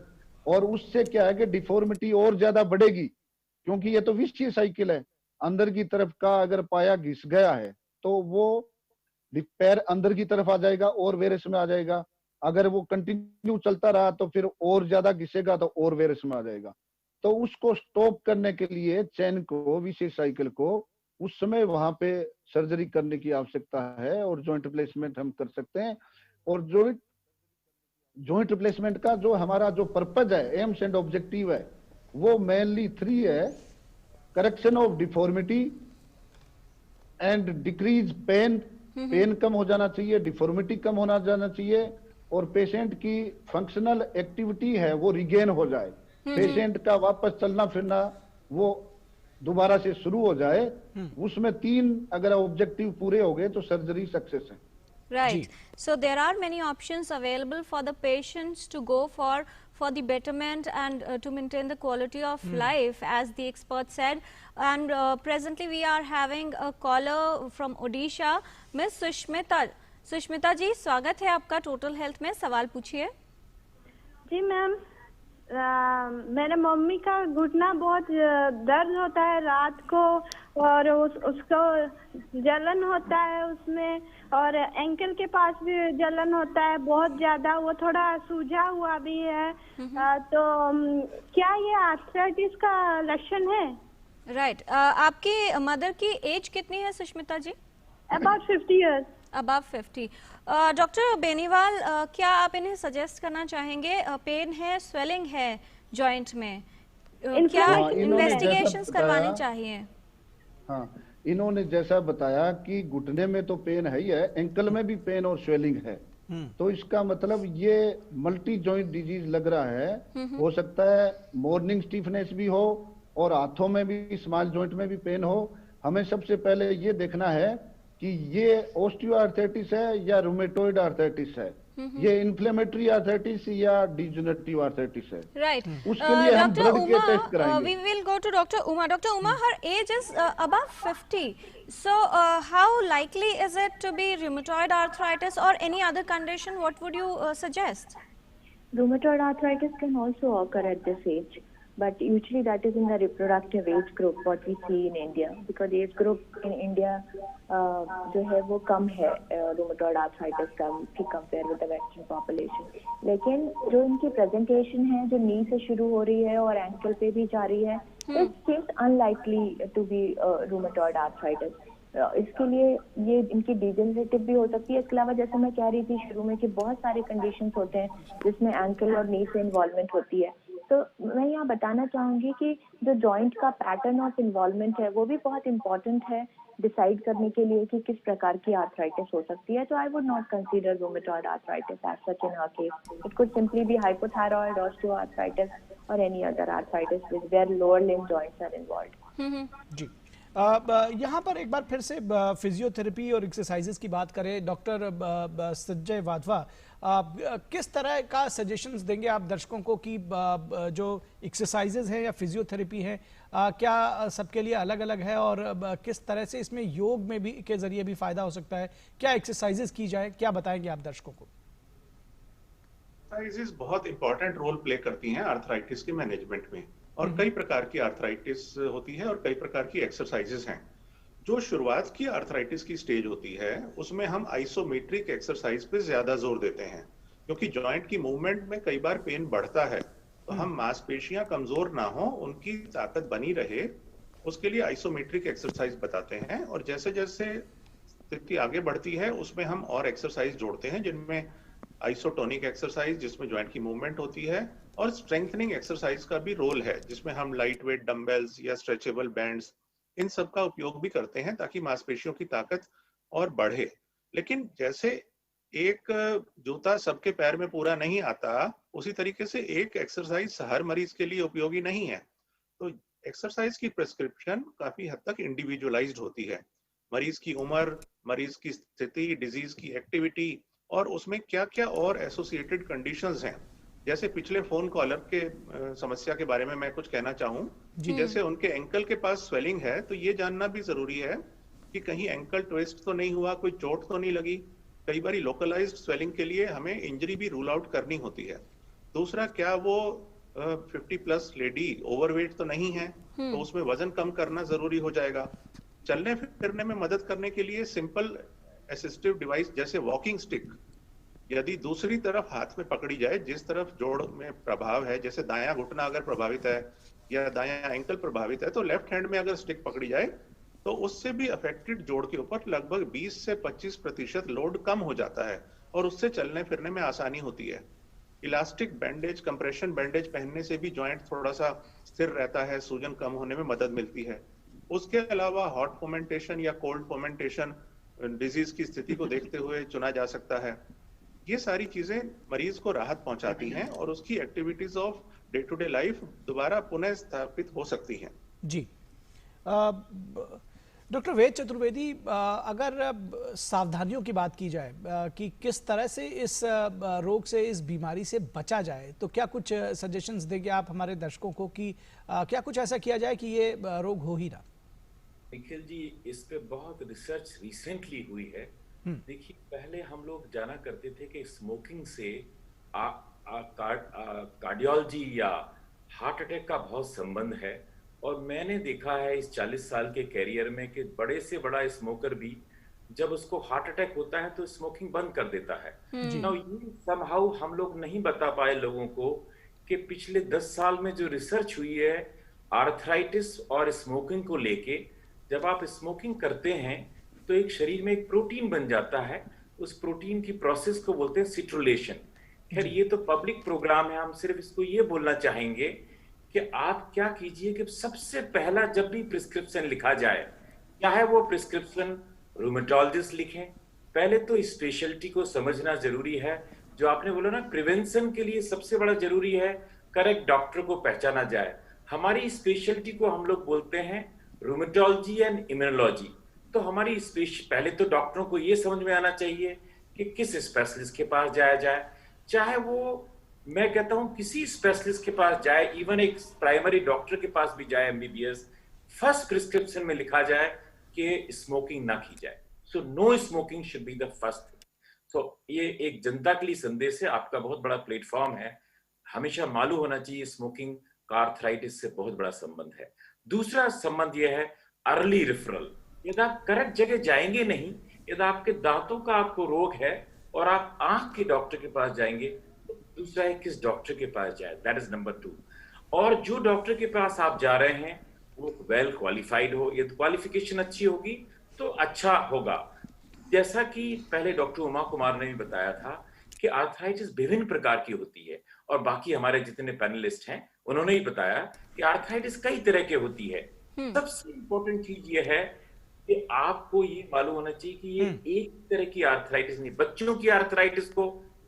और उससे क्या है कि डिफॉर्मिटी और ज्यादा बढ़ेगी, क्योंकि ये तो विशियस साइकिल है। अंदर की तरफ का अगर पाया घिस गया है तो वो पैर अंदर की तरफ आ जाएगा और वेरस में आ जाएगा, अगर वो कंटिन्यू चलता रहा तो फिर और ज्यादा घिसेगा तो और वेरस में आ जाएगा। तो उसको स्टॉप करने के लिए चैन को, विशेष साइकिल को, उस समय वहां पे सर्जरी करने की आवश्यकता है और जॉइंट रिप्लेसमेंट हम कर सकते हैं। और जॉइंट रिप्लेसमेंट का जो हमारा जो पर्पज है, एम्स एंड ऑब्जेक्टिव है, वो मेनली 3 है: correction of deformity and decrease pain, pain कम हो जाना चाहिए, डिफॉर्मिटी कम होना जाना चाहिए, और पेशेंट की फंक्शनल एक्टिविटी है वो रिगेन हो जाए, पेशेंट का वापस चलना फिरना वो दोबारा से शुरू हो जाए। उसमें 3 अगर ऑब्जेक्टिव पूरे हो गए तो सर्जरी सक्सेस है। Right. So there are many options available for the patients to go for the betterment and to maintain the quality of life, as the expert said. And presently we are having a caller from Odisha, Miss Sushmita. Sushmita ji, स्वागत है आपका total health में, सवाल पूछिए। जी ma'am, मेरे mummy का घुटना बहुत दर्द होता है रात को, और उसको जलन होता है उसमें, और एंकल के पास भी जलन होता है बहुत ज्यादा, वो थोड़ा सूजा हुआ भी है। तो क्या ये आर्थराइटिस का लक्षण है? राइट। आपकी मदर की एज कितनी है Sushmita ji? About 50 years. Above 50। Doctor Beniwal, क्या आप इन्हें सजेस्ट करना चाहेंगे? पेन है, स्वेलिंग है जॉइंट में, क्या इन्वेस्टिगेशंस करवाने चाहिए? हाँ, इन्होंने जैसा बताया कि घुटने में तो पेन है ही है, एंकल में भी पेन और स्वेलिंग है, तो इसका मतलब ये मल्टी जॉइंट डिजीज लग रहा है। हो सकता है मॉर्निंग स्टिफनेस भी हो और हाथों में भी, स्मॉल जॉइंट में भी पेन हो। हमें सबसे पहले ये देखना है कि ये ऑस्टियोआर्थराइटिस है या रूमेटॉइड आर्थराइटिस है, ये इन्फ्लेमेटरी आर्थराइटिस या डिजेनरेटिव आर्थराइटिस है। राइट। उसके लिए हम ब्लड के टेस्ट कराएंगे। We will go to Dr. Uma. Dr. Uma, her age is above 50. So how likely is it to be rheumatoid arthritis or any other condition? What would you suggest? Rheumatoid arthritis can also occur at this age, but usually that is in the reproductive age group what we see in India, because age group in India जो है वो कम है rheumatoid arthritis का compare with the western population. लेकिन जो इनकी presentation है जो नी से शुरू हो रही है और एंकल पे भी जा रही है, it seems unlikely to be rheumatoid arthritis. इसके लिए ये इनकी डिजेनरेटिव भी हो सकती है। इसके अलावा जैसे मैं कह रही थी शुरू में कि बहुत सारे कंडीशंस होते हैं जिसमें एंकल और नी से इन्वॉल्वमेंट होती है। तो मैं यहाँ बताना चाहूंगी कि जो जॉइंट का पैटर्न ऑफ इन्वॉल्वमेंट है वो भी बहुत इंपॉर्टेंट है डिसाइड करने के लिए कि किस प्रकार की आर्थराइटिस हो सकती है। तो I would not consider rheumatoid arthritis as such in her case. It could simply be hypothyroid, osteoarthritis और any other arthritis where lower limb joints are involved. जी, यहाँ पर एक बार फिर से फिजियोथेरेपी और एक्सरसाइजेस की बात करें, डॉक्टर संजय वाधवा, किस तरह का सजेशंस देंगे आप दर्शकों को कि जो एक्सरसाइजेस हैं या फिजियोथेरेपी है क्या सबके लिए अलग अलग है, और किस तरह से इसमें योग में भी के जरिए भी फायदा हो सकता है, क्या एक्सरसाइजेस की जाए, क्या बताएंगे आप दर्शकों को? एक्सरसाइजेस बहुत इंपॉर्टेंट रोल प्ले करती हैं आर्थराइटिस के मैनेजमेंट में, और कई प्रकार की आर्थराइटिस होती है और कई प्रकार की एक्सरसाइजेस हैं। जो शुरुआत की आर्थराइटिस की स्टेज होती है उसमें हम आइसोमेट्रिक एक्सरसाइज पे ज्यादा जोर देते हैं, क्योंकि जॉइंट की मूवमेंट में कई बार पेन बढ़ता है, तो हम मांसपेशियां कमजोर ना हो, उनकी ताकत बनी रहे, उसके लिए आइसोमेट्रिक एक्सरसाइज बताते हैं। और जैसे जैसे स्थिति आगे बढ़ती है उसमें हम और एक्सरसाइज जोड़ते हैं, जिनमें आइसोटोनिक एक्सरसाइज जिसमें जॉइंट की मूवमेंट होती है, और स्ट्रेंथनिंग एक्सरसाइज का भी रोल है, जिसमें हम लाइट वेट डंबल्स या स्ट्रेचेबल बैंड्स इन सब का उपयोग भी करते हैं ताकि मांसपेशियों की ताकत और बढ़े। लेकिन जैसे एक जूता सबके पैर में पूरा नहीं आता, उसी तरीके से एक एक्सरसाइज हर मरीज के लिए उपयोगी नहीं है। तो एक्सरसाइज की प्रिस्क्रिप्शन काफी हद तक इंडिविजुअलाइज्ड होती है, मरीज की उम्र, मरीज की स्थिति, डिजीज की एक्टिविटी, और उसमें क्या क्या और एसोसिएटेड कंडीशंस हैं। जैसे पिछले फोन कॉलर के समस्या के बारे में मैं कुछ कहना चाहूँ कि जैसे उनके एंकल के पास स्वेलिंग है, तो ये जानना भी जरूरी है कि कहीं एंकल ट्विस्ट तो नहीं हुआ, कोई चोट तो नहीं लगी। कई बार लोकलाइज्ड स्वेलिंग के लिए हमें इंजरी भी रूल आउट करनी होती है। दूसरा, क्या वो 50+ लेडी ओवरवेट तो नहीं है, तो उसमें वजन कम करना जरूरी हो जाएगा। चलने फिरने में मदद करने के लिए सिंपल असिस्टिव डिवाइस जैसे वॉकिंग स्टिक यदि दूसरी तरफ हाथ में पकड़ी जाए, जिस तरफ जोड़ में प्रभाव है, जैसे दायां घुटना अगर प्रभावित है या दायां एंकल प्रभावित है, तो लेफ्ट हैंड में अगर स्टिक पकड़ी जाए तो उससे भी अफेक्टेड जोड़ के ऊपर लगभग 20 से 25% लोड कम हो जाता है और उससे चलने फिरने में आसानी होती है। इलास्टिक बैंडेज, कंप्रेशन बैंडेज पहनने से भी जॉइंट थोड़ा सा स्थिर रहता है, सूजन कम होने में मदद मिलती है। उसके अलावा हॉट फोमेंटेशन या कोल्ड फोमेंटेशन डिजीज की स्थिति को देखते हुए चुना जा सकता है। ये सारी चीजें मरीज को राहत पहुंचाती हैं और उसकी activities of day to day life दोबारा पुनः स्थापित हो सकती हैं। जी डॉक्टर वेद चतुर्वेदी, अगर सावधानियों की बात की जाए कि किस तरह से इस रोग से, इस बीमारी से बचा जाए, तो क्या कुछ सजेशंस देंगे आप हमारे दर्शकों को कि क्या कुछ ऐसा किया जाए कि ये रोग हो ही ना? निखिल जी, इस पे बहुत रिसर्च रिसेंटली हुई है। देखिए, पहले हम लोग जाना करते थे कि स्मोकिंग से कार्डियोलॉजी या हार्ट अटैक का बहुत संबंध है, और मैंने देखा है इस 40 साल के कैरियर में कि बड़े से बड़ा स्मोकर भी जब उसको हार्ट अटैक होता है तो स्मोकिंग बंद कर देता है। नाउ ये समहाउ हम लोग नहीं बता पाए लोगों को कि पिछले 10 साल में जो रिसर्च हुई है आर्थराइटिस और स्मोकिंग को लेके, जब आप स्मोकिंग करते हैं तो एक शरीर में एक प्रोटीन बन जाता है, उस प्रोटीन की प्रोसेस को बोलते हैं सिट्रुलेशन। खैर, ये तो पब्लिक प्रोग्राम है, हम सिर्फ इसको ये बोलना चाहेंगे कि आप क्या कीजिए कि सबसे पहला जब भी प्रिस्क्रिप्शन लिखा जाए, चाहे वो प्रिस्क्रिप्शन रूमेटोलॉजिस्ट लिखें, पहले तो स्पेशलिटी को समझना जरूरी है। जो आपने बोला ना, प्रिवेंशन के लिए सबसे बड़ा जरूरी है करेक्ट डॉक्टर को पहचाना जाए। हमारी स्पेशलिटी को हम लोग बोलते हैं रूमेटोलॉजी एंड इम्यूनोलॉजी। तो हमारी पहले तो डॉक्टरों को ये समझ में आना चाहिए कि किस स्पेशलिस्ट के पास जाया जाए, चाहे वो, मैं कहता हूं किसी स्पेशलिस्ट के पास जाए, इवन एक प्राइमरी डॉक्टर के पास भी जाए, MBBS, फर्स्ट प्रिस्क्रिप्शन में लिखा जाए कि स्मोकिंग ना की जाए। So no smoking should be the first. सो ये एक जनता के लिए संदेश है, आपका बहुत बड़ा प्लेटफॉर्म है, हमेशा मालूम होना चाहिए स्मोकिंग का आर्थराइटिस से बहुत बड़ा संबंध है। दूसरा संबंध यह है अर्ली रेफरल। यदि आप करेक्ट जगह जाएंगे नहीं, यदि आपके दांतों का आपको रोग है और आप आंख के डॉक्टर के पास जाएंगे, तो दूसरा है किस डॉक्टर के पास जाए, दैट इज नंबर 2। और जो डॉक्टर के पास आप जा रहे हैं वो वेल क्वालिफाइड हो, यदि क्वालिफिकेशन अच्छी होगी तो अच्छा होगा। जैसा कि पहले डॉक्टर उमा कुमार ने भी बताया था कि आर्थराइटिस विभिन्न प्रकार की होती है, और बाकी हमारे जितने पैनलिस्ट हैं उन्होंने ही बताया कि आर्थराइटिस कई तरह के होती है। सबसे इंपॉर्टेंट चीज ये है कि आपको ये मालूम होना चाहिए कि ये एक तरह की आर्थराइटिस नहीं। बच्चों की आर्थराइटिस को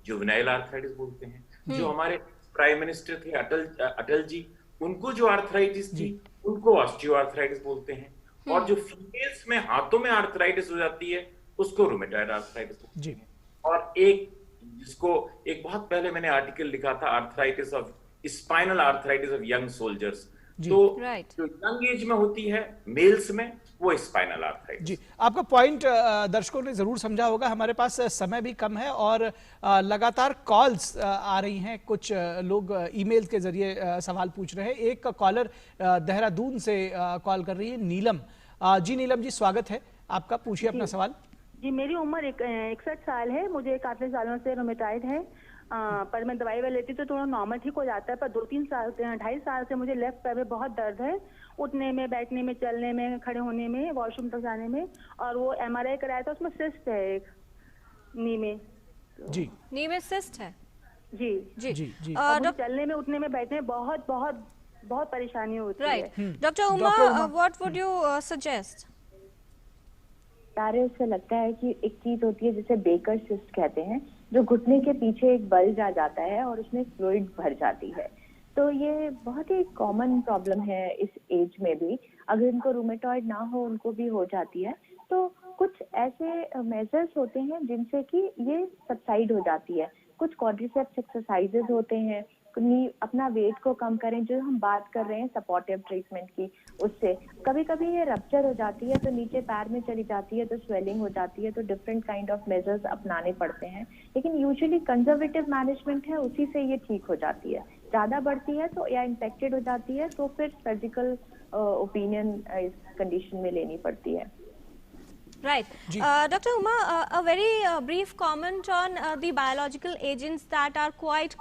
जुवेनाइल आर्थराइटिस बोलते हैं। जो हमारे प्राइम मिनिस्टर थे अटल जी, उनको जो आर्थराइटिस थी उनको ऑस्टियो आर्थराइटिस बोलते हैं। और जो फीमेल्स में हाथों में आर्थराइटिस हो जाती है उसको रूमेटॉइड आर्थराइटिस जी। और एक जिसको एक बहुत पहले मैंने आर्टिकल लिखा था, arthritis of spinal arthritis of young soldiers. तो जो यंग एज में होती है मेल्स में वो स्पाइनल आर्थराइटिस। जी, आपका पॉइंट दर्शकों ने जरूर समझा होगा। हमारे पास समय भी कम है और लगातार कॉल्स आ रही हैं। कुछ लोग ईमेल के जरिए सवाल पूछ रहे हैं। एक कॉलर देहरादून से कॉल कर रही है, नीलम जी। नीलम जी, स्वागत है आपका, पूछिए अपना सवाल। जी, मेरी उम्र 61 साल है। मुझे काफी सालों से रोमेटॉइड है, पर मैं दवाई लेती तो थोड़ा नॉर्मल ठीक हो जाता है, पर 2-3 साल से 2.5 साल से मुझे लेफ्ट पैर में बहुत दर्द है, उठने में, बैठने में, चलने में, खड़े होने में, वॉशरूम तक जाने में। और वो MRI कराया था, उसमें सिस्ट है एक नी में। जी, नी में सिस्ट है। जी जी जी जी। चलने में, उठने में, बैठने में बहुत बहुत बहुत परेशानी होती है। Doctor Uma, what would you suggest? सारे उससे लगता है कि एक चीज होती है जिसे बेकर सिस्ट कहते हैं, जो घुटने के पीछे एक बल्ज आ जाता है और उसमें फ्लूइड भर जाती है। तो ये बहुत ही कॉमन प्रॉब्लम है इस एज में भी। अगर इनको रूमेटॉइड ना हो उनको भी हो जाती है। तो कुछ ऐसे मेजर्स होते हैं जिनसे कि ये सबसाइड हो जाती है। कुछ क्वाड्रिसेप्स एक्सरसाइजेज होते हैं, अपना वेट को कम करें, जो हम बात कर रहे हैं सपोर्टिव ट्रीटमेंट की, उससे कभी कभी ये रप्चर हो जाती है तो नीचे पैर में चली जाती है, तो स्वेलिंग हो जाती है, तो डिफरेंट काइंड ऑफ मेजर्स अपनाने पड़ते हैं। लेकिन यूजुअली कंजर्वेटिव मैनेजमेंट है, उसी से ये ठीक हो जाती है। ज्यादा बढ़ती है तो या इन्फेक्टेड हो जाती है तो फिर सर्जिकल ओपिनियन इस कंडीशन में लेनी पड़ती है। Right. Dr. Uma, a very brief comment on the biological agents that are quite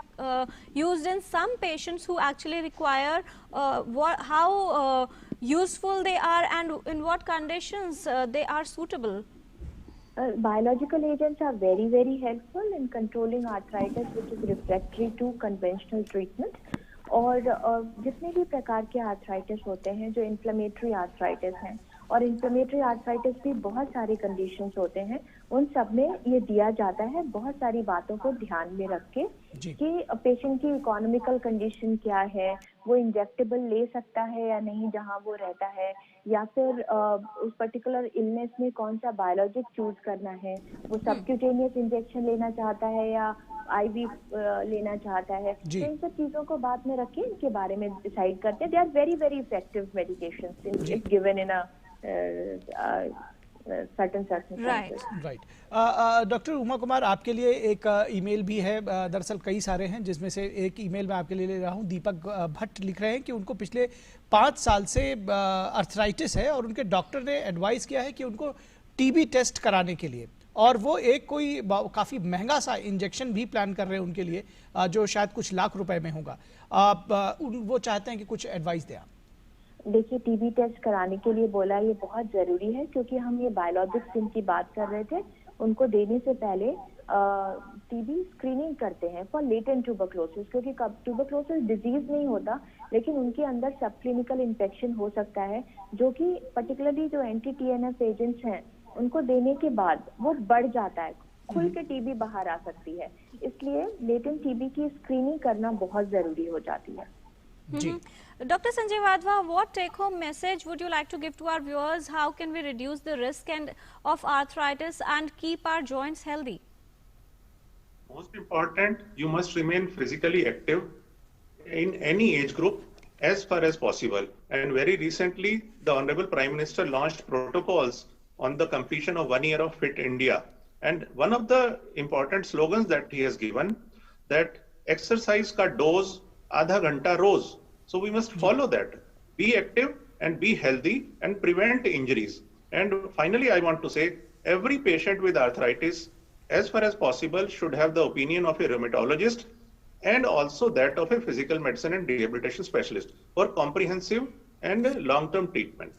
used in some patients who actually require how useful they are and in what conditions they are suitable. Biological agents are very, very helpful in controlling arthritis which is refractory to conventional treatment. और जितने भी प्रकार के arthritis होते हैं, जो inflammatory arthritis हैं, और इन्फ्लेमेटरी आर्थराइटिस भी बहुत सारे कंडीशंस होते हैं, उन सब में ये दिया जाता है बहुत सारी बातों को ध्यान में रख के कि पेशेंट की इकोनॉमिकल कंडीशन क्या है, वो इंजेक्टेबल ले सकता है या नहीं जहां वो रहता है, या फिर उस पर्टिकुलर इलनेस में कौन सा बायोलॉजिक चूज करना है, वो सबक्यूटेनियस इंजेक्शन लेना चाहता है या IV लेना चाहता है। तो इन सब चीजों को बाद में रख के इनके बारे में डिसाइड करते हैं। They are very very effective medications if given in a certain circumstances. Right. Doctor Uma Kumar, आपके लिए एक ईमेल भी है, दरअसल कई सारे हैं, जिसमें से एक ईमेल मैं आपके लिए ले रहा हूं। दीपक भट्ट लिख रहे हैं कि उनको पिछले 5 साल से अर्थराइटिस है और उनके डॉक्टर ने एडवाइस किया है कि उनको TB टेस्ट कराने के लिए, और वो एक कोई काफ़ी महंगा सा इंजेक्शन भी प्लान कर रहे हैं उनके लिए, जो शायद कुछ लाख रुपए में होगा। वो चाहते हैं कि कुछ एडवाइस दें आप। देखिए, TB टेस्ट कराने के लिए बोला, ये बहुत जरूरी है, क्योंकि हम ये बायोलॉजिक्स जिनकी बात कर रहे थे, उनको देने से पहले TB स्क्रीनिंग करते हैं फॉर लेटेंट ट्यूबरक्लोसिस, क्योंकि ट्यूबरक्लोसिस डिजीज नहीं होता, लेकिन उनके अंदर सब क्लिनिकल इन्फेक्शन हो सकता है, जो कि पर्टिकुलरली जो एंटी-TNF एजेंट्स हैं उनको देने के बाद वो बढ़ जाता है, खुल के TB बाहर आ सकती है। इसलिए लेटेंट TB की स्क्रीनिंग करना बहुत जरूरी हो जाती है। Dr. Sanjay Wadhwa, what take-home message would you like to give to our viewers? How can we reduce the risk of arthritis and keep our joints healthy? Most important, you must remain physically active in any age group as far as possible. And very recently, the Honorable Prime Minister launched protocols on the completion of 1 year of Fit India. And one of the important slogans that he has given, that exercise ka dose आधा घंटा रोज. So we must follow that. Be active and be healthy and prevent injuries. And finally, I want to say, every patient with arthritis, as far as possible, should have the opinion of a rheumatologist and also that of a physical medicine and rehabilitation specialist for comprehensive and long-term treatment.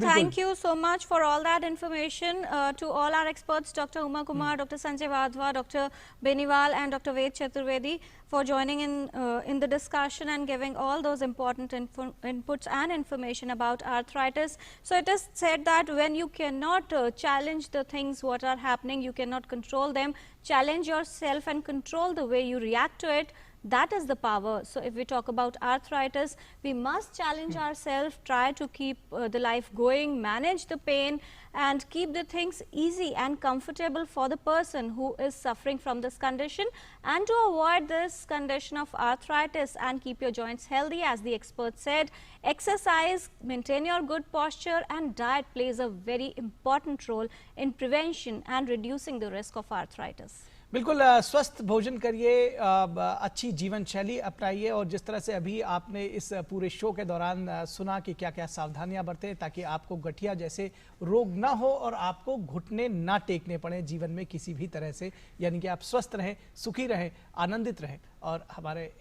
Thank you so much for all that information to all our experts, Dr. Uma Kumar, Dr. Sanjay Wadhwa, Dr. Beniwal and Dr. Ved Chaturvedi, for joining in the discussion and giving all those important inputs and information about arthritis. So it is said that when you cannot challenge the things what are happening, you cannot control them, challenge yourself and control the way you react to it, That is the power. So if we talk about arthritis, we must challenge ourselves, try to keep the life going, manage the pain, and keep the things easy and comfortable for the person who is suffering from this condition, and to avoid this condition of arthritis and keep your joints healthy, as the expert said, exercise, maintain your good posture, and diet plays a very important role in prevention and reducing the risk of arthritis. बिल्कुल स्वस्थ भोजन करिए, अच्छी जीवन शैली अपनाइए, और जिस तरह से अभी आपने इस पूरे शो के दौरान सुना कि क्या क्या सावधानियां बरतें ताकि आपको गठिया जैसे रोग ना हो और आपको घुटने ना टेकने पड़े जीवन में किसी भी तरह से, यानी कि आप स्वस्थ रहें, सुखी रहें, आनंदित रहें और हमारे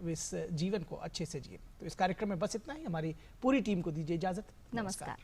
इस जीवन को अच्छे से जिए। तो इस कार्यक्रम में बस इतना ही। हमारी पूरी टीम को दीजिए इजाजत। नमस्कार।